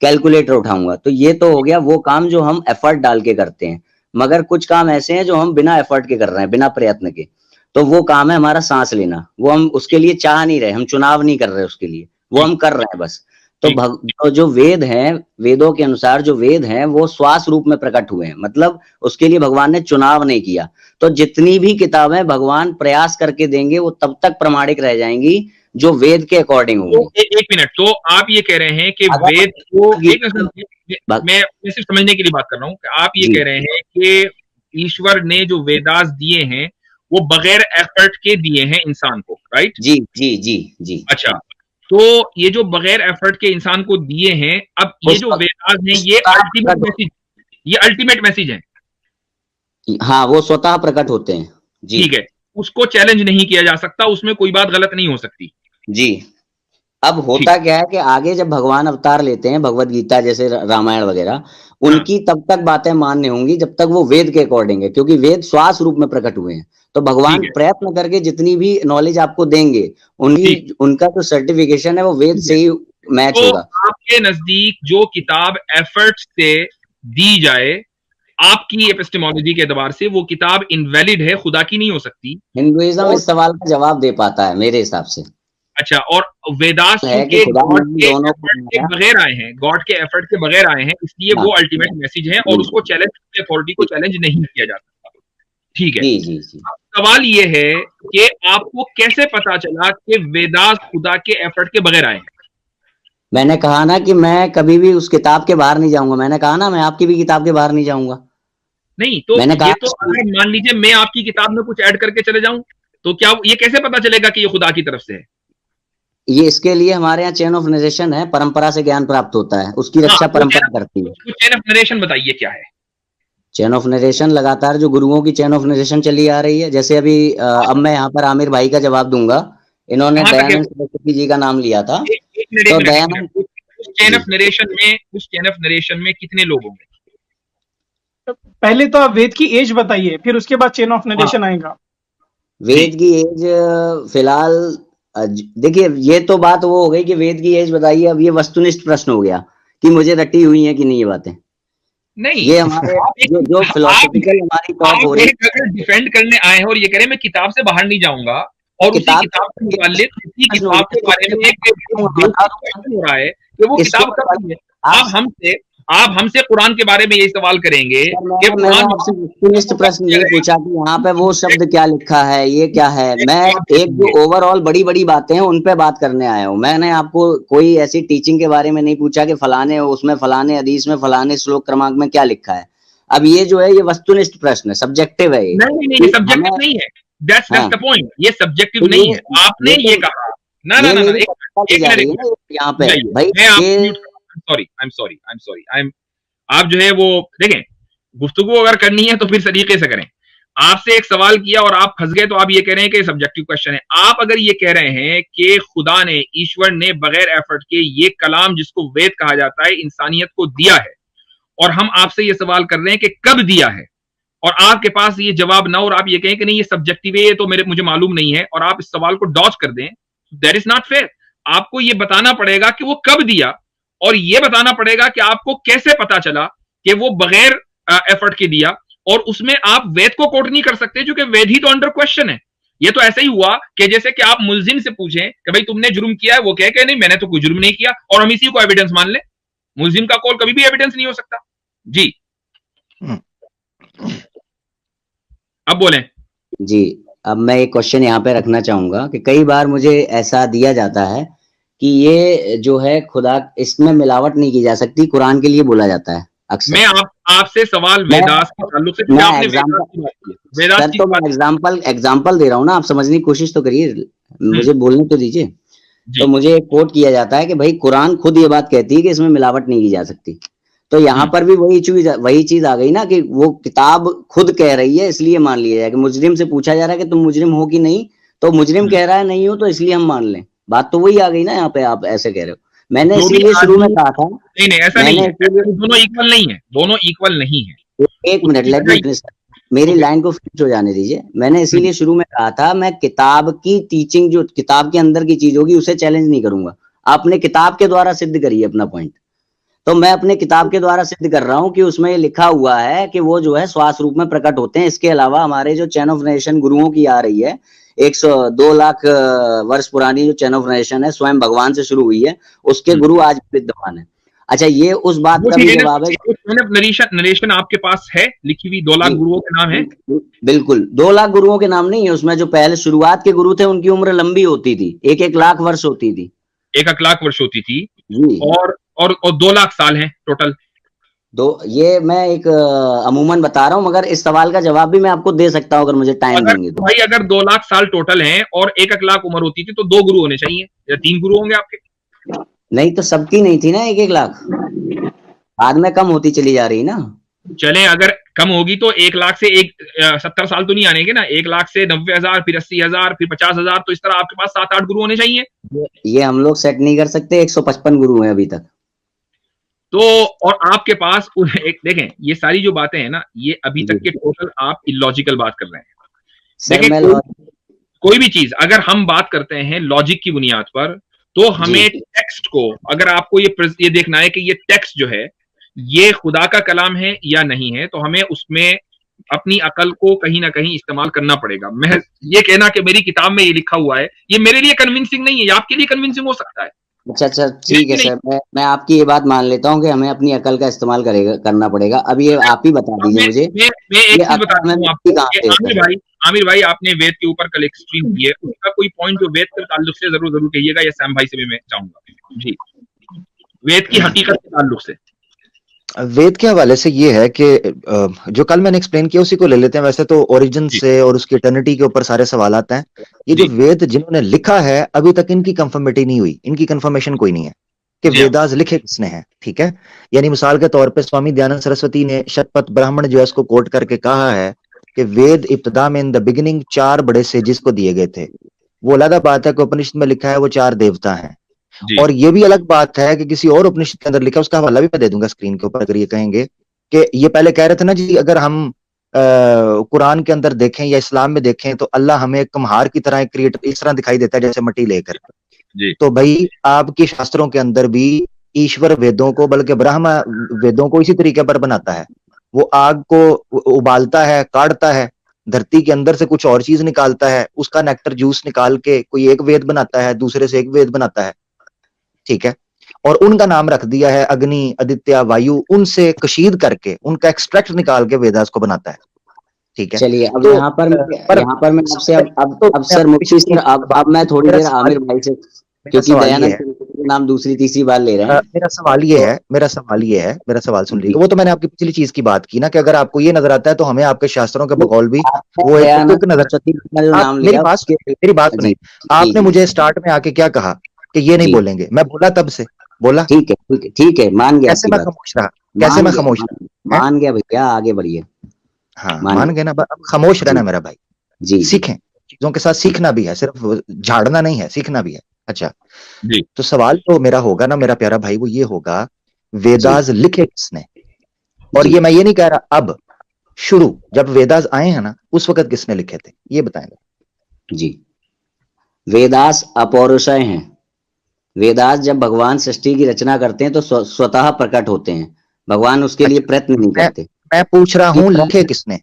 S2: कैलकुलेटर उठाऊंगा। तो ये तो हो गया वो काम जो हम एफर्ट डाल के करते हैं, मगर कुछ काम ऐसे हैं जो हम बिना एफर्ट के कर रहे हैं, बिना प्रयत्न के। तो वो काम है हमारा सांस लेना। वो हम उसके लिए चाह नहीं रहे, हम चुनाव नहीं कर रहे उसके लिए, वो हम कर रहे हैं बस। तो जो वेद हैं, वेदों के अनुसार जो वेद हैं वो श्वास रूप में प्रकट हुए हैं, मतलब उसके लिए भगवान ने चुनाव नहीं किया। तो जितनी भी किताबें भगवान प्रयास करके देंगे वो तब तक प्रमाणिक रह जाएंगी जो वेद के अकॉर्डिंग होंगी।
S1: एक मिनट, तो आप ये कह रहे हैं कि वेद को, मैं सिर्फ समझने के लिए बात कर रहा हूँ, आप ये कह रहे हैं कि ईश्वर ने जो वेदास दिए हैं वो बगैर एफर्ट के दिए हैं इंसान को, राइट?
S2: जी जी जी जी।
S1: अच्छा, तो ये जो बगैर एफर्ट के इंसान को दिए हैं, अब ये जो वेदास हैं ये अल्टीमेट मैसेज है।
S2: हाँ, वो स्वतः प्रकट होते हैं।
S1: ठीक है, उसको चैलेंज नहीं किया जा सकता, उसमें कोई बात गलत नहीं हो सकती।
S2: जी। अब होता क्या है कि आगे जब भगवान अवतार लेते हैं, भगवत गीता जैसे रामायण वगैरह, उनकी तब तक बातें मान्य होंगी जब तक वो वेद के अकॉर्डिंग है, क्योंकि वेद श्वास रूप में प्रकट हुए हैं। तो भगवान प्रयत्न करके जितनी भी नॉलेज आपको देंगे उनका तो सर्टिफिकेशन है वो वेद से ही मैच होगा।
S1: आपके नजदीक जो किताब एफर्ट से दी जाए, आपकी एपिस्टेमोलॉजी के एतबार से वो किताब इनवैलिड है, खुदा की नहीं हो सकती।
S2: हिंदुइज्म इस सवाल का जवाब दे पाता है मेरे हिसाब से।
S1: अच्छा, और वेदास के बगैर आए हैं, गॉड के एफर्ट के बगैर आए हैं, इसलिए वो अल्टीमेट मैसेज है और उसको चैलेंज, अथॉरिटी को चैलेंज नहीं किया जा सकता। ठीक है,
S2: जी।
S1: सवाल ये है कि आपको कैसे पता चला कि वेदास खुदा के एफर्ट के बगैर आए हैं?
S2: मैंने कहा ना कि मैं कभी भी उस किताब के बाहर नहीं जाऊंगा। मैंने कहा ना मैं आपकी भी किताब के बाहर नहीं जाऊंगा।
S1: नहीं तो
S2: मैंने
S1: ये
S2: कहा
S1: तो अगर मान लीजिए मैं आपकी किताब में कुछ ऐड करके चले जाऊं तो क्या ये कैसे पता चलेगा कि ये खुदा की तरफ से है?
S2: ये इसके लिए हमारे यहाँ चेन ऑफ नरेशन है, परंपरा से ज्ञान प्राप्त होता है, उसकी रक्षा परंपरा करती है।
S1: चेन ऑफ नरेशन बताइए क्या है?
S2: चेन ऑफ नरेशन लगातार जो गुरुओं की चेन ऑफ नरेशन चली आ रही है, जैसे अभी अब मैं यहाँ पर आमिर भाई का जवाब दूंगा। इन्होंने दयानंद सरस्वती जी का नाम लिया था, तो दयानंद
S1: उस चेन ऑफ नरेशन में कितने लोग होंगे?
S4: पहले तो आप वेद की एज बताइए, फिर उसके बाद चेन ऑफ नरेशन आएगा।
S2: वेद की एज फिलहाल देखिए, ये तो बात वो हो गई कि वेद की एज बताइए। अब ये वस्तुनिष्ठ प्रश्न हो गया कि मुझे रटी हुई है कि नहीं ये बातें।
S1: नहीं,
S2: ये हमारे जो फिलोसॉफिकल हमारी टॉक हो रही है,
S1: डिफेंड करने आए हैं और ये कह रहे हैं मैं किताब से बाहर नहीं जाऊंगा और उसी किताब से मुताल्लिक उसी किताब के बारे में एक क्वेश्चन हो रहा है कि वो किताब कब है। आप हमसे कुरान के बारे में यही सवाल करेंगे कि
S2: मैंने आपसे वस्तुनिष्ठ प्रश्न ये पूछा कि यहाँ पे वो शब्द क्या लिखा है, ये क्या है। मैं एक जो ओवरऑल बड़ी बड़ी बातें हैं उन पे बात करने आया हूँ। मैंने आपको कोई ऐसी टीचिंग के बारे में नहीं पूछा कि फलाने उसमें फलाने हदीस में फलाने श्लोक क्रमांक में क्या लिखा है। अब ये जो है ये वस्तुनिष्ठ प्रश्न है, सब्जेक्टिव है।
S1: नहीं, ये सब्जेक्टिव नहीं है। That's the point. ये सब्जेक्टिव नहीं है। आपने ये कहा ना यहाँ पे भाई, आप जो है वो देखें, गुफ्तगू अगर करनी है तो फिर तरीके से करें। आपसे एक सवाल किया और आप फंस गए तो आप ये कह रहे हैं कि सब्जेक्टिव क्वेश्चन है। आप अगर ये कह रहे हैं कि खुदा ने, ईश्वर ने बगैर एफर्ट के ये कलाम जिसको वेद कहा जाता है इंसानियत को दिया है और हम आपसे ये सवाल कर रहे हैं कि कब दिया है और आपके पास ये जवाब ना और आप ये कहें कि नहीं ये सब्जेक्टिव है, ये तो मुझे मालूम नहीं है और आप इस सवाल को डॉज कर दें, दैट इज नॉट फेयर। आपको ये बताना पड़ेगा कि वो कब दिया और ये बताना पड़ेगा कि आपको कैसे पता चला कि वो बगैर एफर्ट के दिया। और उसमें आप वेद को कोट नहीं कर सकते क्योंकि वेद ही तो अंडर क्वेश्चन है। ये तो ऐसा ही हुआ कि जैसे कि आप मुलजिम से पूछें कि भाई तुमने जुर्म किया है, वो कहे कि नहीं मैंने तो कोई जुर्म नहीं किया और हम इसी को एविडेंस मान लें। मुलजिम का कॉल कभी भी एविडेंस नहीं हो सकता। जी अब बोलें।
S2: जी, अब मैं एक क्वेश्चन यहाँ पे रखना चाहूंगा कि कई बार मुझे ऐसा दिया जाता है कि ये जो है खुदा, इसमें मिलावट नहीं की जा सकती, कुरान के लिए बोला जाता है अक्सर।
S1: मैं आपसे सवाल वेदास के ताल्लुक से
S2: सर, तो मैं एग्जांपल दे रहा हूँ ना, आप समझने की कोशिश तो करिए, मुझे बोलने तो दीजिए। तो मुझे एक कोट किया जाता है कि भाई कुरान खुद ये बात कहती है कि इसमें मिलावट नहीं की जा सकती। तो यहाँ पर भी वही चीज आ गई ना कि वो किताब खुद कह रही है, इसलिए मान लिया जाए कि मुजरिम से पूछा जा रहा है कि तुम मुजरिम हो कि नहीं, तो मुजरिम कह रहा है नहीं हो तो इसलिए हम मान लें। बात तो वही आ गई ना यहाँ पे, आप ऐसे कह रहे हो। मैंने इसीलिए शुरू में कहा था,
S1: नहीं ऐसा नहीं है, दोनों इक्वल नहीं है, दोनों इक्वल नहीं है।
S2: एक मिनट, लेट मी, मेरी लाइन को फिनिश हो जाने दीजिए। मैंने इसीलिए शुरू में कहा था मैं किताब की टीचिंग, जो किताब के अंदर की चीज होगी उसे चैलेंज नहीं करूंगा। आपने किताब के द्वारा सिद्ध करिए अपना पॉइंट, तो मैं अपने किताब के द्वारा सिद्ध कर रहा हूं कि उसमें लिखा हुआ है कि वो जो है श्वास रूप में प्रकट होते हैं। इसके अलावा हमारे जो चैन ऑफ नरेशन गुरुओं की आ रही है, 102 लाख वर्ष पुरानी जो चैन ऑफ नरेशन है, स्वयं भगवान से शुरू हुई है, उसके गुरु आज भी विद्यमान है। अच्छा, ये उस बात का भी जवाब है।
S1: नरेशन आपके पास है लिखी हुई, 2 लाख गुरुओं के नाम है?
S2: बिल्कुल, 2 लाख गुरुओं के नाम नहीं है उसमें। जो पहले शुरुआत के गुरु थे उनकी उम्र लंबी होती थी, 1-1 लाख वर्ष होती थी,
S1: 1-1 लाख वर्ष होती थी
S2: जी।
S1: और 2 लाख साल हैं टोटल।
S2: ये मैं एक अमूमन बता रहा हूँ, मगर इस सवाल का जवाब भी मैं आपको दे सकता हूँ अगर मुझे टाइम देंगे तो।
S1: भाई अगर 2 लाख साल टोटल हैं और 1-1 लाख उम्र होती थी तो 2 गुरु होने चाहिए या 3 गुरु होंगे आपके?
S2: नहीं तो सबकी नहीं थी ना 1-1 लाख, बाद में कम होती चली जा रही ना।
S1: चले अगर कम होगी तो 1 लाख से 70 साल तो नहीं आनेंगे ना। 1 लाख से 90,000, फिर 80,000, फिर 50,000, तो इस तरह आपके पास 7-8 गुरु होने चाहिए।
S2: ये हम लोग सेट नहीं कर सकते, 155 गुरु हैं अभी तक।
S1: तो और आपके पास एक देखें, ये सारी जो बातें हैं ना, ये अभी तक के टोटल आप इलॉजिकल बात कर रहे हैं। देखें, कोई भी चीज अगर हम बात करते हैं लॉजिक की बुनियाद पर, तो हमें टेक्स्ट को, अगर आपको ये देखना है कि ये टेक्स्ट जो है ये खुदा का कलाम है या नहीं है, तो हमें उसमें अपनी अकल को कहीं ना कहीं इस्तेमाल करना पड़ेगा। मैं ये कहना कि मेरी किताब में ये लिखा हुआ है, ये मेरे लिए कन्विंसिंग नहीं है, ये आपके लिए कन्विंसिंग हो सकता है।
S2: अच्छा, ठीक है सर, मैं आपकी ये बात मान लेता हूँ कि हमें अपनी अकल का इस्तेमाल करना पड़ेगा। अब ये आप ही बता दीजिए मुझे।
S1: मैं एक चीज बता दूं आपको, आमिर भाई आपने वेद के ऊपर कल एक स्ट्रीम की है, उसका कोई पॉइंट जो वेद के ताल्लुक से जरूर कहिएगा, या सैम भाई से भी मैं चाहूंगा जी, वेद की हकीकत के ताल्लुक से।
S3: वेद के हवाले से ये है कि जो कल मैंने एक्सप्लेन किया उसी को ले लेते हैं। वैसे तो ओरिजिन
S1: जी
S3: से और उसकी इटर्निटी के ऊपर सारे सवाल आते हैं। ये जो
S1: जी
S3: वेद जिन्होंने लिखा है अभी तक इनकी कंफर्मिटी नहीं हुई, इनकी कंफर्मेशन कोई नहीं है कि
S1: जी हाँ,
S3: वेदास लिखे किसने हैं। ठीक है, यानी मिसाल के तौर पे स्वामी दयानंद सरस्वती ने शतपथ ब्राह्मण जो है उसको कोट करके कहा है कि वेद इब्तदा में इन द बिगिनिंग 4 बड़े सेजिस को दिए गए थे। वो अलग बात है कि उपनिषद में लिखा है वो 4 देवता हैं।
S1: जी
S3: और ये भी अलग बात है कि किसी और उपनिषद के अंदर लिखा है, उसका हवाला भी मैं दे दूंगा स्क्रीन के ऊपर, अगर ये कहेंगे कि ये पहले कह रहे थे ना जी, अगर हम कुरान के अंदर देखें या इस्लाम में देखें तो अल्लाह हमें एक कुम्हार की तरह क्रिएट इस तरह दिखाई देता है जैसे मिट्टी लेकर।
S1: जी
S3: तो भाई आपके शास्त्रों के अंदर भी ईश्वर वेदों को, बल्कि ब्रह्म वेदों को इसी तरीके पर बनाता है। वो आग को उबालता है, काटता है, धरती के अंदर से कुछ और चीज निकालता है, उसका नेक्टर जूस निकाल के कोई एक वेद बनाता है, दूसरे से एक वेद बनाता है। ठीक है, और उनका नाम रख दिया है अग्नि, आदित्य, वायु, उनसे कशीद करके उनका एक्सट्रैक्ट निकाल के वेदास को बनाता है। ठीक है,
S2: चलिए अब
S3: तो
S2: यहाँ पर मैं आपसे अब सर मुफ्ती सर अब मैं थोड़ी देर आमिर भाई से, क्योंकि दयानंद के नाम दूसरी तीसरी बार ले रहे हैं।
S3: मेरा सवाल ये है, मेरा सवाल सुन लीजिए। वो तो मैंने आपकी पिछली चीज की बात की ना कि अगर आपको ये नजर आता है तो हमें आपके शास्त्रों के बकौल भी वो एक नजर। आप मेरी बात सुनिए। आपने मुझे स्टार्ट में आके क्या कहा कि ये नहीं बोलेंगे, मैं बोला तब से बोला।
S2: ठीक है, मान गया।
S3: कैसे मैं खामोश रहा, कैसे मैं खामोश रहा?
S2: मान गया भैया, आगे बढ़िए।
S3: हाँ मान गए ना, अब खामोश रहना मेरा भाई
S2: जी।
S3: सीखें, चीजों के साथ सीखना भी है, सिर्फ झाड़ना नहीं है, सीखना भी है। अच्छा
S1: जी
S3: तो सवाल तो मेरा होगा ना मेरा प्यारा भाई, वो ये होगा वेदास लिखे किसने? और ये मैं ये नहीं कह रहा अब, शुरू जब वेदास आए हैं ना उस वक्त किसने लिखे थे, ये बताएंगे
S2: जी। वेदास अपौरुषय हैं। वेदास जब भगवान सृष्टि की रचना करते हैं तो स्वतः प्रकट होते हैं, भगवान उसके लिए प्रयत्न नहीं करते।
S3: मैं पूछ रहा हूँ लिखे किसने,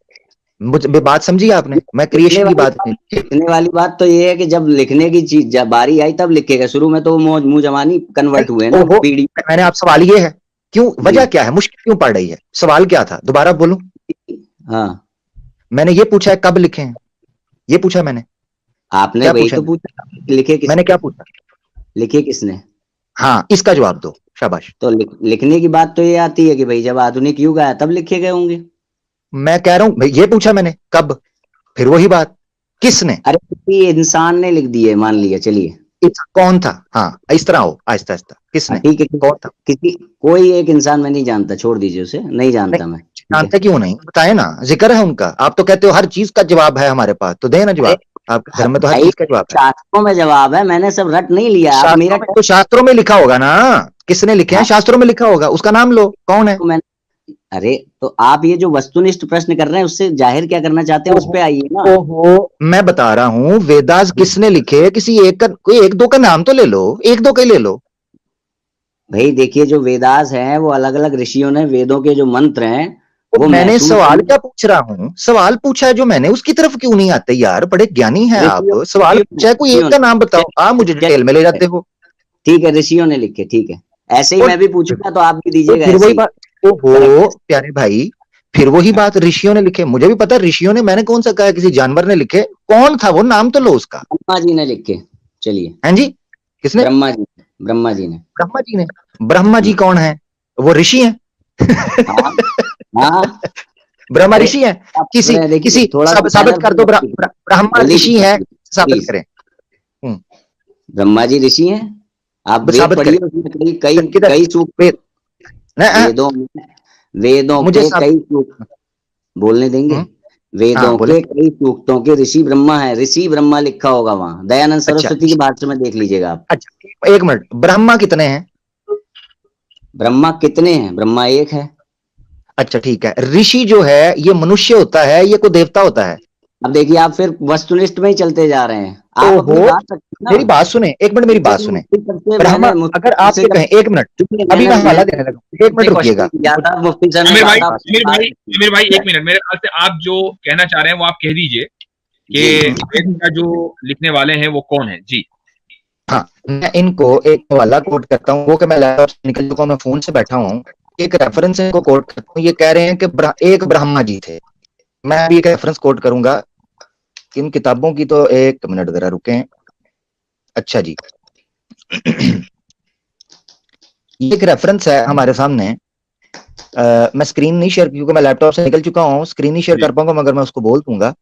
S3: मुझे बात समझी आपने? मैं क्रिएशन की बात नहीं,
S2: लिखने वाली बात तो ये है कि जब लिखने की चीज जब बारी आई तब लिखेगा। शुरू में तो मुंह जमानी कन्वर्ट हुए ना पीढ़ी।
S3: मैंने आप सवाल ये है क्यों, वजह क्या है, मुश्किल क्यों पड़ रही है, सवाल क्या था दोबारा बोलूं?
S2: हाँ
S3: मैंने ये पूछा है कब लिखे हैं, ये पूछा मैंने।
S2: आपने वही तो पूछा, लिखे किसने?
S3: मैंने क्या पूछा?
S2: लिखे किसने?
S3: हाँ इसका जवाब दो, शाबाश।
S2: तो लिखने की बात तो ये आती है कि भाई जब आधुनिक युग आया तब लिखे गए होंगे। मैं
S3: कह रहा हूं भाई, ये पूछा मैंने कब, फिर वही बात किसने?
S2: अरे किसी इंसान ने लिख दिए, मान लिया, चलिए
S3: कौन था? हाँ इस तरह हो, आहिस्ता आहिस्ता, किसने?
S2: ठीक है,
S3: कौन था?
S2: कोई एक इंसान, मैं नहीं जानता, छोड़ दीजिए उसे, नहीं जानता मैं।
S3: जानते क्यों नहीं, बताए ना, जिक्र है उनका। आप तो कहते हो हर चीज का जवाब है हमारे पास, तो देना जवाब। आपके घर में तो हर चीज का जवाब है।
S2: शास्त्रों में जवाब है, मैंने सब रट नहीं लिया। मेरा
S3: तो शास्त्रों में लिखा होगा ना, किसने लिखे हैं शास्त्रों में लिखा होगा, उसका नाम लो, कौन है?
S2: अरे तो आप ये जो वस्तुनिष्ठ प्रश्न कर रहे हैं उससे जाहिर क्या करना चाहते हैं, उस पे आइए ना।
S3: ओहो, मैं बता रहा हूँ वेदास किसने लिखे, किसी एक का, कोई एक दो का नाम तो ले लो, एक दो का ही ले लो
S2: भाई। देखिए जो वेदास हैं वो अलग अलग ऋषियों ने, वेदों के जो मंत्र हैं वो
S3: मैंने सवाल क्या पूछ रहा हूँ, सवाल पूछा है जो मैंने, उसकी तरफ क्यों नहीं आते यार, बड़े ज्ञानी हैं आप। सवाल पूछा है, कोई एक का नाम बताओ, आप मुझे डिटेल में ले जाते हो।
S2: ठीक है, ऋषियों ने लिखे, ठीक है, ऐसे ही मैं भी पूछूंगा तो आप भी दीजिएगा।
S3: फिर वही बात, ओहो प्यारे भाई, फिर वही बात, ऋषियों ने लिखे, मुझे भी पता ऋषियों ने, मैंने कौन सा कहा किसी जानवर ने लिखे, कौन था वो, नाम तो लो उसका।
S2: ब्रह्मा जी ने लिखे, चलिए।
S3: हैं जी, किसने?
S2: ब्रह्मा जी ने। ब्रह्मा जी ने।
S3: ब्रह्मा जी कौन है? वो ऋषि हैं।
S2: हाँ
S3: ब्रह्मा ऋषि हैं, किसी साबित कर दो ब्रह्मा ऋषि हैं, साबित करें।
S2: ब्रह्मा जी ऋषि हैं, आप साबित करिए। कई सूक्त वेदों के कई सूक्त बोलने देंगे। वेदों के कई सूक्तों के ऋषि ब्रह्मा है, ऋषि ब्रह्मा लिखा होगा वहां, दयानंद सरस्वती की भाषा में देख लीजिएगा आप।
S3: अच्छा एक मिनट, ब्रह्मा कितने हैं?
S2: ब्रह्मा कितने हैं? ब्रह्मा एक है।
S3: अच्छा ठीक है, ऋषि जो है ये मनुष्य होता है, ये कोई देवता होता है?
S2: अब देखिए आप फिर वस्तुनिष्ठ में ही चलते जा रहे हैं। आप
S3: मेरी बात सुने, एक मिनट मेरी बात सुने। ब्रह्मा, अगर आप ये कहें, एक मिनट अभी मैं हवाला देने लगा, एक मिनट रुकिएगा।
S1: आमिर भाई एक मिनट, मेरे ख्याल से आप जो कहना चाह रहे हैं वो आप कह दीजिए कि का जो लिखने वाले हैं वो कौन है। जी
S3: हाँ, मैं इनको एक हवाला कोट करता हूँ, वो कि मैं लैपटॉप से निकल चुका हूँ, मैं फोन से बैठा हूँ, एक रेफरेंस इनको कोट करता हूँ। ये कह रहे हैं कि एक ब्रह्मा जी थे। मैं अभी एक रेफरेंस कोट करूंगा, किन किताबों की, तो एक मिनट जरा रुकें। अच्छा जी, ये एक रेफरेंस है हमारे सामने, मैं स्क्रीन नहीं शेयर, क्योंकि मैं लैपटॉप से निकल चुका हूँ, स्क्रीन नहीं शेयर कर पाऊंगा, मगर मैं उसको बोल दूंगा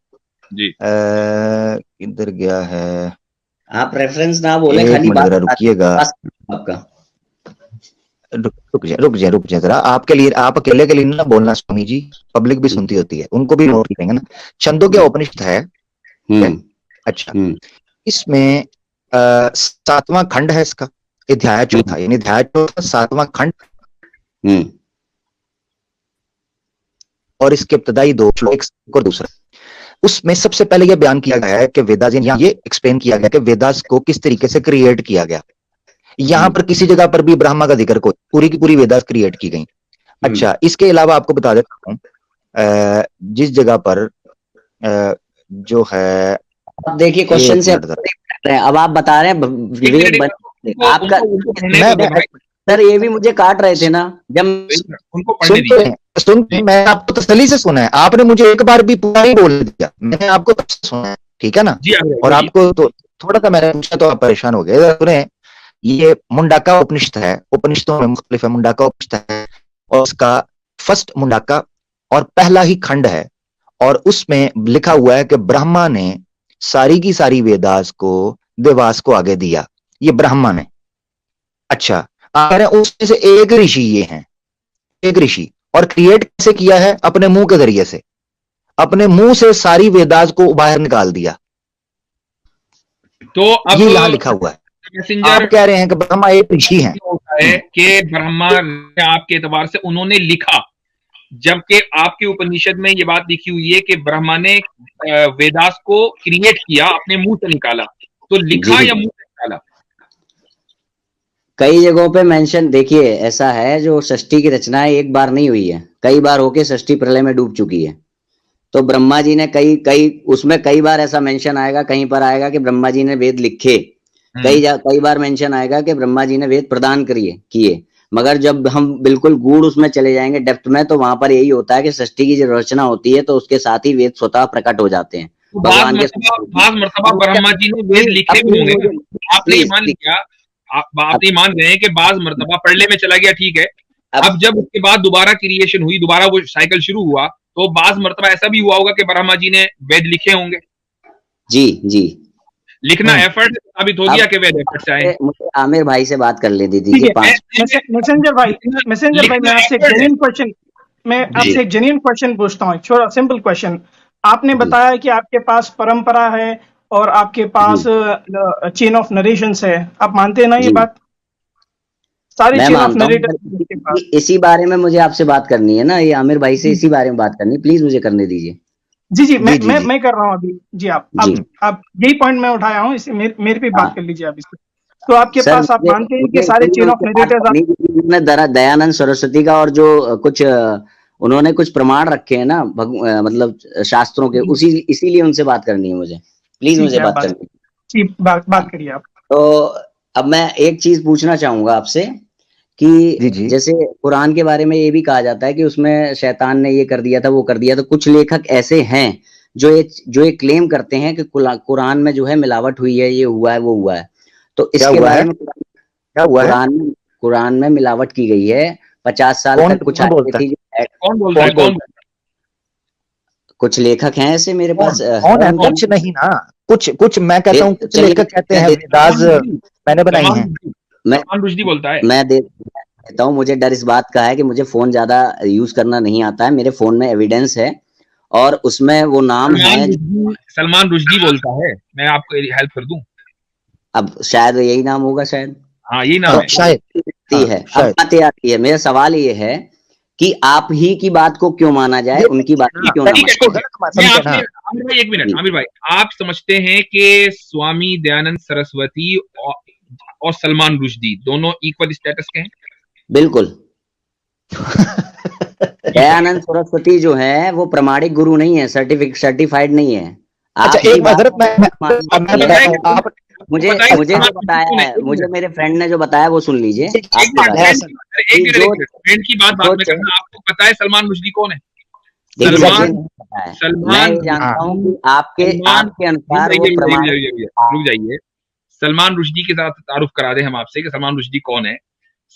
S1: जी।
S3: किधर गया है,
S2: आप रेफरेंस ना बोले,
S3: एक
S2: खाली
S3: मिनट
S2: बात
S3: जरा रुकिएगा,
S2: आपका।
S3: रुक जाए जरा, आपके लिए, आप अकेले के लिए ना बोलना स्वामी जी, पब्लिक भी सुनती होती है, उनको भी नोट करेंगे ना। छंदोग्य उपनिषद है, अच्छा, इसमें 7वां खंड है इसका, अध्याय चौथा, यानी अध्याय चौथा 7वां खंड, और इसके इब्तदाई 2 श्लोक, एक और दूसरा। उसमें सबसे पहले यह बयान किया गया है कि वेदास, ये एक्सप्लेन किया गया कि वेदास को किस तरीके से क्रिएट किया गया। यहां पर किसी जगह पर भी ब्रह्मा का जिक्र, को पूरी की पूरी वेदास क्रिएट की गई। अच्छा, इसके अलावा आपको बता देता हूं, जिस जगह पर जो है,
S2: अब देखिए क्वेश्चन से अब आप बता रहे हैं विवेक आपका, सर ये भी मुझे काट रहे थे ना जब
S1: उनको पढ़ने दीजिए।
S3: मैं आपको तसल्ली से सुना है, आपने मुझे एक बार भी पूरा ही बोल दिया, मैंने आपको सुना है, ठीक है ना। और आपको तो थोड़ा सा मैंने पूछा तो आप परेशान हो गए। सुने, ये मुंडाका उपनिषद है, उपनिषदों में मुख्तलिफ है, मुंडाका उपनिषद है, और उसका फर्स्ट मुंडाका और पहला ही खंड है, और उसमें लिखा हुआ है कि ब्रह्मा ने सारी की सारी वेदास को देवास को आगे दिया, ये ब्रह्मा ने। अच्छा, आ रहे हैं उसमें से एक ऋषि ये हैं, एक ऋषि, और क्रिएट कैसे किया है, अपने मुंह के जरिए से, अपने मुंह से सारी वेदास को बाहर निकाल दिया।
S1: तो अब
S3: ये यहां लिखा हुआ है, आप कह रहे हैं कि ब्रह्मा एक ऋषि हैं,
S1: कि ब्रह्मा ने आपके एतबार से उन्होंने लिखा, जबकि आपके उपनिषद में ये बात लिखी हुई है कि ब्रह्मा ने वेदास को क्रिएट किया, अपने मुंह से निकाला। तो लिखा या मुंह से निकाला?
S2: कई जगहों पे मेंशन, देखिए ऐसा है, जो षष्ठी की रचना है एक बार नहीं हुई है, कई बार होके षष्ठी प्रलय में डूब चुकी है। तो ब्रह्मा जी ने कई उसमें कई बार ऐसा मेंशन आएगा, कहीं पर आएगा कि ब्रह्मा जी ने वेद लिखे, कई बार मेंशन आएगा कि ब्रह्मा जी ने वेद प्रदान किए। मगर जब हम बिल्कुल गूढ़ उसमें चले जाएंगे डेप्थ में, तो वहां पर यही होता है कि षष्ठी की जो रचना होती है तो उसके साथ ही वेद स्वतः प्रकट हो जाते हैं।
S1: भगवान के मर्तबा ब्रह्मा जी ने वेद लिखे भी होंगे, आपने मान लिया, आप नहीं मान रहे हैं कि बाज मर्तबा पढ़ने में चला गया, ठीक है। अब जब उसके बाद दोबारा क्रिएशन हुई, दोबारा वो साइकिल शुरू हुआ, तो बाज मर्तबा ऐसा भी हुआ होगा कि ब्रह्मा जी ने वेद लिखे होंगे।
S2: जी
S4: लिखना
S1: एफर्ट साबित हो गया कि वेद एफर्ट से आए।
S2: मुझे आमिर भाई से बात कर ले दीजिए।
S4: मैसेंजर भाई मैं आपसे एक जेन्युइन क्वेश्चन पूछता हूँ, छोटा सिंपल क्वेश्चन। आपने बताया कि आपके पास परंपरा है और आपके पास चेन ऑफ नरेशंस है, आप मानते हैं ना ये बात? सारी चेन ऑफ नरेशंस,
S2: इसी बारे में मुझे आपसे बात करनी है ना, ये आमिर भाई से इसी बारे में बात करनी, प्लीज मुझे करने दीजिए।
S4: जी मैं कर रहा हूँ अभी। जी आप यही पॉइंट मैं उठाया हूँ, इसे मेरे पे बात कर लीजिए आप इससे। तो आपके पास, आप मानते हैं कि सारे chain of narrator's,
S2: Dayanand Saraswati का, और जो कुछ उन्होंने कुछ प्रमाण रखे हैं ना, मतलब शास्त्रों के, इसीलिए उनसे बात करनी है मुझे, प्लीज मुझे बात करनी है।
S4: बात करिए आप।
S2: तो अब मैं एक चीज पूछना चाहूंगा आपसे कि जैसे कुरान के बारे में ये भी कहा जाता है कि उसमें शैतान ने ये कर दिया था, वो कर दिया, तो कुछ लेखक ऐसे हैं जो ये क्लेम करते हैं कि कुरान में जो है मिलावट हुई है, ये हुआ है, वो हुआ है। तो इसके बारे में क्या हुआ है? कुरान में मिलावट की गई है, 50 साल तक कुछ
S1: कौन बोलता है?
S2: कुछ लेखक हैं ऐसे मेरे पास।
S3: कुछ नहीं ना, कुछ मैं कहता हूँ, कुछ लेखक कहते हैं वेदास मैंने बनाई हैं।
S2: मैं देता हूँ, मुझे डर इस बात का है कि मुझे फोन ज्यादा यूज करना नहीं आता है, मेरे फोन में एविडेंस है और उसमें वो नाम है।
S1: सलमान रुश्दी बोलता है, मैं आपको हेल्प कर दूं।
S2: अब शायद यही नाम होगा, शायद।
S1: हाँ, यही नाम है,
S2: शायद है। अब बात आती है, मेरा सवाल ये है कि आप ही की बात को क्यों माना जाए, उनकी बात को क्यों ना माना?
S1: एक मिनट आमिर भाई, आप समझते हैं कि स्वामी दयानंद सरस्वती और सलमान रुश्दी दोनों इक्वल स्टेटस के हैं?
S2: बिल्कुल। दयानंद सरस्वती जो है वो प्रमाणिक गुरु नहीं है, सर्टिफाइड नहीं है।
S3: अच्छा, एक
S2: मुझे जो बताया है, मुझे मेरे फ्रेंड ने जो बताया वो सुन लीजिए।
S1: फ्रेंड की बात में करना, आपको पता है सलमान रुश्दी कौन है?
S2: मैं जानता हूँ कि आपके अनुसार
S1: रुक जाइए, सलमान रुश्दी के साथ तारुफ करा दे हम आपसे कि सलमान रुश्दी कौन है।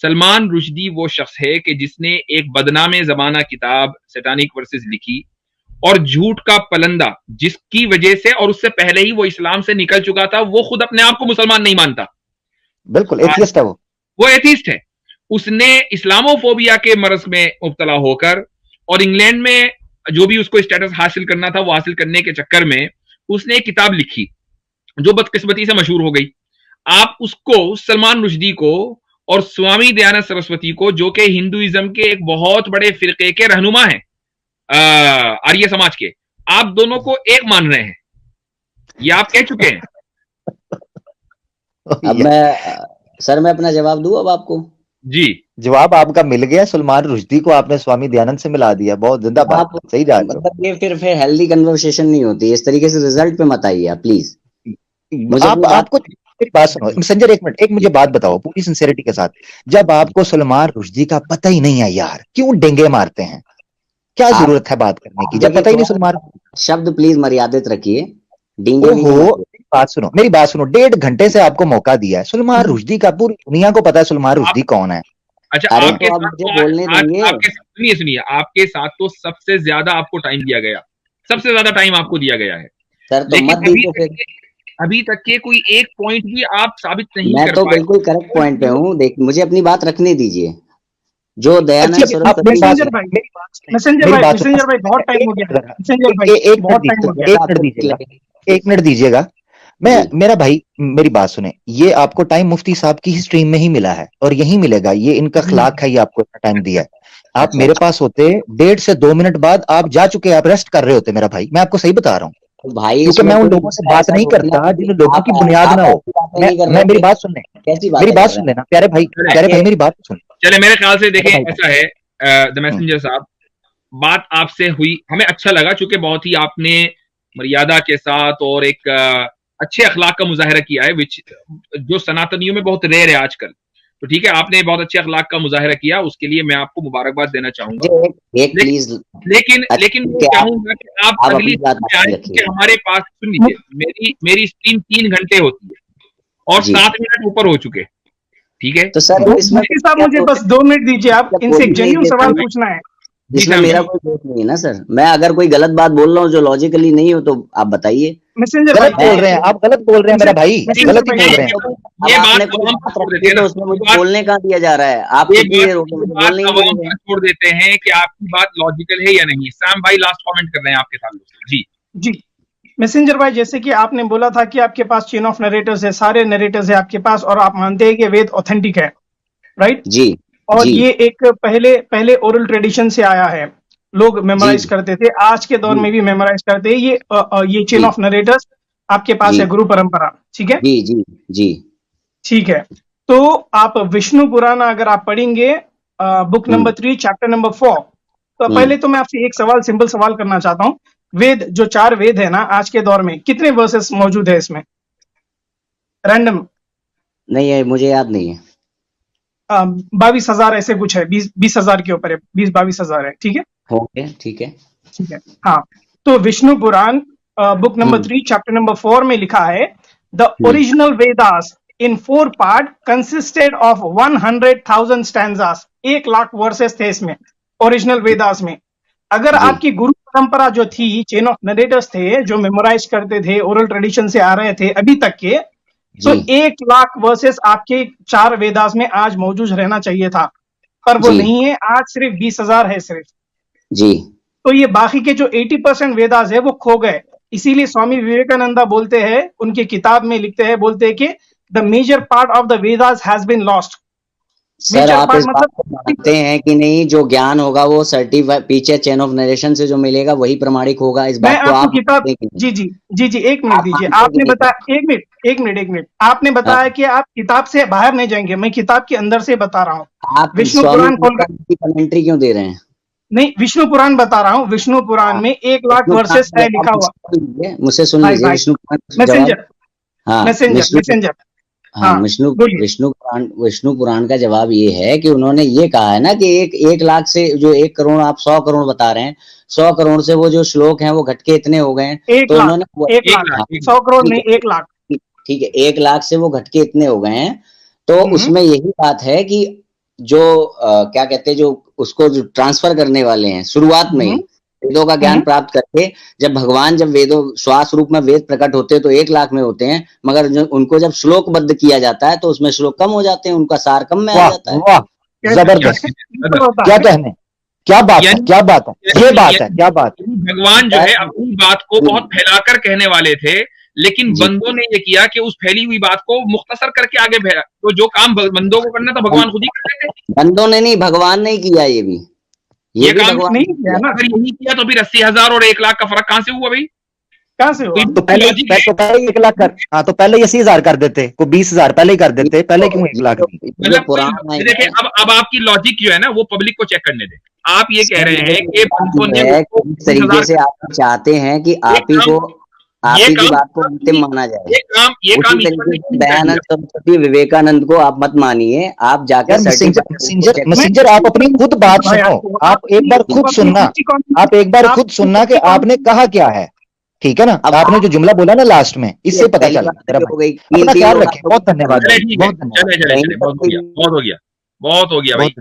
S1: सलमान रुश्दी वो शख्स है कि जिसने एक बदनामे जमाना किताब सैटानिक वर्सेस लिखी और झूठ का पलंदा, जिसकी वजह से और उससे पहले ही वो इस्लाम से निकल चुका था, वो खुद अपने आप को मुसलमान नहीं मानता।
S3: बिल्कुल एथियस्ट है
S1: वो एथिस्ट है। उसने इस्लामोफोबिया के मर्ज में मुब्तला होकर और इंग्लैंड में जो भी उसको स्टेटस हासिल करना था वो हासिल करने के चक्कर में उसने एक किताब लिखी जो बदकिस्मती से मशहूर हो गई। आप उसको, सलमान रुश्दी को और स्वामी दयानंद सरस्वती को, जो कि हिंदुइज्म के एक बहुत बड़े फिरके के रहनुमा हैं आर्य समाज के, आप दोनों को एक मान रहे हैं, ये आप कह चुके हैं।
S2: अब मैं अपना जवाब दूं अब आपको?
S1: जी,
S3: जवाब आपका मिल गया। सलमान रुश्दी को आपने स्वामी दयानंद से मिला दिया। बहुत जिंदाबाद, सही जा रहे हो।
S2: मतलब ये फिर हेल्दी कन्वर्सेशन नहीं होती, इस तरीके से रिजल्ट पे मत आइए आप प्लीज।
S3: आपको एक बात सुनो मैसेंजर, एक मिनट, एक मुझे बात बताओ पूरी सिंसेरिटी के साथ, जब आपको सलमान रुश्दी का पता ही नहीं है यार, क्यों डेंगे मारते हैं? क्या जरूरत है बात करने की जब पता ही नहीं सलमान?
S2: शब्द प्लीज मर्यादित रखिए।
S3: बात सुनो, मेरी बात सुनो। 1.5 घंटे से आपको मौका दिया है। सलमान रुश्दी का पूरी दुनिया को पता है सलमान रुश्दी कौन है।
S1: अच्छा, आपके साथ सुनिए, आपके साथ तो सबसे ज्यादा आपको टाइम दिया गया, सबसे ज्यादा टाइम आपको दिया गया है
S2: सर, तो
S1: लेकिन अभी तक के कोई एक पॉइंट भी आप साबित नहीं कर पाए।
S2: मैं तो बिल्कुल करेक्ट पॉइंट पे हूँ। देख, मुझे अपनी बात रखने दीजिए। जो दयानंद सरस्वती,
S4: मैसेंजर भाई बहुत टाइम हो गया। मैसेंजर भाई बहुत टाइम हो गया,
S3: एक मिनट दीजिएगा। मेरा भाई मेरी बात सुने, ये आपको टाइम मुफ्ती साहब की ही स्ट्रीम में ही मिला है और यही मिलेगा। ये इनका अखलाक है, ये आपको टाइम दिया है। आप मेरे पास होते 1.5 से 2 मिनट बाद आप जा चुके, आप रेस्ट कर रहे होते मेरा भाई। मैं आपको सही बता रहा हूँ
S2: भाई,
S3: क्योंकि मैं उन लोगों से बात नहीं करता जिन लोगों की बुनियाद ना हो। मैं मेरी बात सुन लें, मेरी बात सुन लेना प्यारे भाई, मेरी बात सुन।
S1: चले, मेरे ख्याल से देखें ऐसा है द मैसेंजर साहब, बात आपसे हुई, हमें अच्छा लगा चूंकि बहुत ही आपने मर्यादा के साथ और एक अच्छे अखलाक का मुजाहरा किया है, विच जो सनातनियों में बहुत रेयर है आजकल। तो ठीक है, आपने बहुत अच्छे अखलाक का मुजाहरा किया, उसके लिए मैं आपको मुबारकबाद देना चाहूंगा। लेकिन मैं चाहूंगा कि आप अगली कि हमारे पास, सुन लीजिए, मेरी स्ट्रीम 3 घंटे होती है और 7 मिनट ऊपर हो चुके, ठीक है?
S2: तो सर
S4: मुझे बस 2 मिनट दीजिए, आप इनसे एक जेन्युइन सवाल पूछना है
S2: जिसमें मेरा कोई दोष नहीं है ना सर। मैं अगर कोई गलत बात बोल रहा हूँ जो लॉजिकली नहीं हो तो आप बताइए।
S3: गलत बोल रहे हैं आप, गलत बोल रहे हैं मेरा भाई, गलत ही बोल रहे हैं।
S2: ये बात तो उसमें मुझे बोलने का दिया जा रहा है, आप
S1: छोड़ देते हैं कि आपकी बात लॉजिकल है या नहीं। सैम भाई लास्ट कमेंट कर रहे हैं आपके ताल्लुक से।
S4: जी मैसेंजर भाई, जैसे कि आपने बोला था कि आपके पास चेन ऑफ नरेटर्स है, सारे नरेटर्स है आपके पास और आप मानते हैं कि वेद ऑथेंटिक है, राइट?
S2: जी।
S4: और ये एक पहले ओरल ट्रेडिशन से आया है, लोग मेमोराइज करते थे, आज के दौर में भी मेमोराइज करते हैं। ये चेन ऑफ नरेटर्स आपके पास है, गुरु परंपरा, ठीक है?
S2: जी जी जी,
S4: ठीक है। तो आप विष्णु पुराण अगर आप पढ़ेंगे बुक नंबर 3 चैप्टर नंबर 4, तो पहले तो मैं आपसे एक सवाल, सिंपल सवाल करना चाहता हूँ। वेद, जो 4 वेद है ना आज के दौर में, कितने वर्सेस मौजूद है इसमें? रैंडम
S2: नहीं है, मुझे याद नहीं है।
S4: 22,000 ऐसे कुछ है, 20,000 के ऊपर है, 20-22,000 है, ठीक है?
S2: ओके, ठीक है,
S4: ठीक है। हाँ, तो विष्णु पुराण बुक नंबर 3 चैप्टर नंबर 4 में लिखा है, the original Vedas in 4 part consisted of 100,000 stanzas. 1 lakh versus थे इसमें ओरिजिनल वेदास में। अगर आपकी गुरु परंपरा जो थी, चेन ऑफ नरेटर्स थे जो मेमोराइज करते थे, ओरल ट्रेडिशन से आ रहे थे अभी तक के, तो 1 लाख वर्सेस आपके 4 वेदास में आज मौजूद रहना चाहिए था, पर वो नहीं है। आज सिर्फ 20,000 है सिर्फ
S2: जी।
S4: तो ये बाकी के जो 80% वेदास है वो खो गए। इसीलिए स्वामी विवेकानंदा बोलते हैं, उनकी किताब में लिखते हैं, बोलते हैं कि the major part of the Vedas has been lost.
S2: Sir, आप इस बात को मानते हैं कि नहीं, जो ज्ञान होगा वो सर्टिफाइड पीछे चेन ऑफ नरेशन से जो मिलेगा वही प्रमाणिक होगा? इस बात को आप
S4: किताब, जी 1 मिनट दीजिए। आपने बताया, एक मिनट आपने बताया कि आप किताब से बाहर नहीं जाएंगे, मैं किताब के अंदर से बता रहा हूँ।
S2: आप विष्णु पुराण की कमेंट्री क्यों दे रहे हैं?
S4: नहीं, विष्णु पुराण बता रहा हूँ। विष्णु पुराण में 1 लाख वर्सेस है लिखा हुआ।
S2: मुझसे सुन लीजिए, विष्णु
S4: मैसेंजर
S2: हाँ, विष्णु पुराण का जवाब ये है कि उन्होंने ये कहा है ना कि 1 लाख से जो 1 करोड़, आप 100 करोड़ बता रहे हैं, 100 करोड़ से वो जो श्लोक हैं वो घटके इतने हो गए हैं, तो उन्होंने
S4: 100 करोड़ नहीं, 1 लाख,
S2: ठीक है, 1 लाख से वो घटके इतने हो गए हैं। तो उसमें यही बात है कि जो क्या कहते हैं, जो उसको जो ट्रांसफर करने वाले हैं शुरुआत में ही वेदों का ज्ञान प्राप्त करके, जब भगवान जब वेदों श्वास रूप में वेद प्रकट होते हैं तो 1 लाख में होते हैं, मगर जो उनको जब श्लोकबद्ध किया जाता है तो उसमें श्लोक कम हो जाते हैं, उनका सार कम में आ जाता है।
S3: वाह, जबरदस्त, क्या कहने, क्या बात है, क्या बात है, ये बात है, क्या बात है।
S1: भगवान जो है अपनी बात को बहुत फैलाकर कहने वाले थे, लेकिन बंदों ने ये किया कि उस फैली हुई बात को मुख्तसर करके आगे भेजा। तो जो काम बंदों को करना था भगवान खुद ही करते थे।
S2: बंदों ने नहीं, भगवान ने किया ये भी,
S1: ये काम नहीं किया ना। अगर यही किया तो फिर 80,000 और 1 लाख का फर्क कहां से हुआ भाई?
S4: कहां से हुआ?
S3: तो पहले 1 लाख कर, हाँ तो पहले 80,000 कर देते, को 20,000 पहले ही कर देते, पहले क्यों 1 लाख?
S1: देखिए अब आपकी लॉजिक जो है ना वो पब्लिक को चेक करने दे। आप ये कह रहे हैं कि
S2: किस तरीके से आप चाहते हैं कि आप ही को, आप ही की बात को अंतिम माना जाए।
S1: ये काम
S2: दयानंद सरस्वती विवेकानंद को आप मत मानिए, आप जाकर
S3: मैसेंजर आप अपनी खुद बात सुनो, आप एक बार खुद सुनना, आप एक बार खुद सुनना कि आपने कहा क्या है, ठीक है ना? अब आपने जो जुमला बोला ना लास्ट में, इससे पता चला। अपना ख्याल रखें, बहुत धन्यवाद,
S1: बहुत हो गया भाई,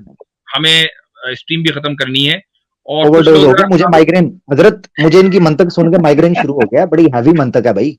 S1: हमें स्ट्रीम भी खत्म करनी है। और
S3: ओवरडोज हो गया, मुझे माइग्रेन, हजरत मुझे इनकी मंतक सुन के माइग्रेन शुरू हो गया, बड़ी हैवी मंतक है भाई।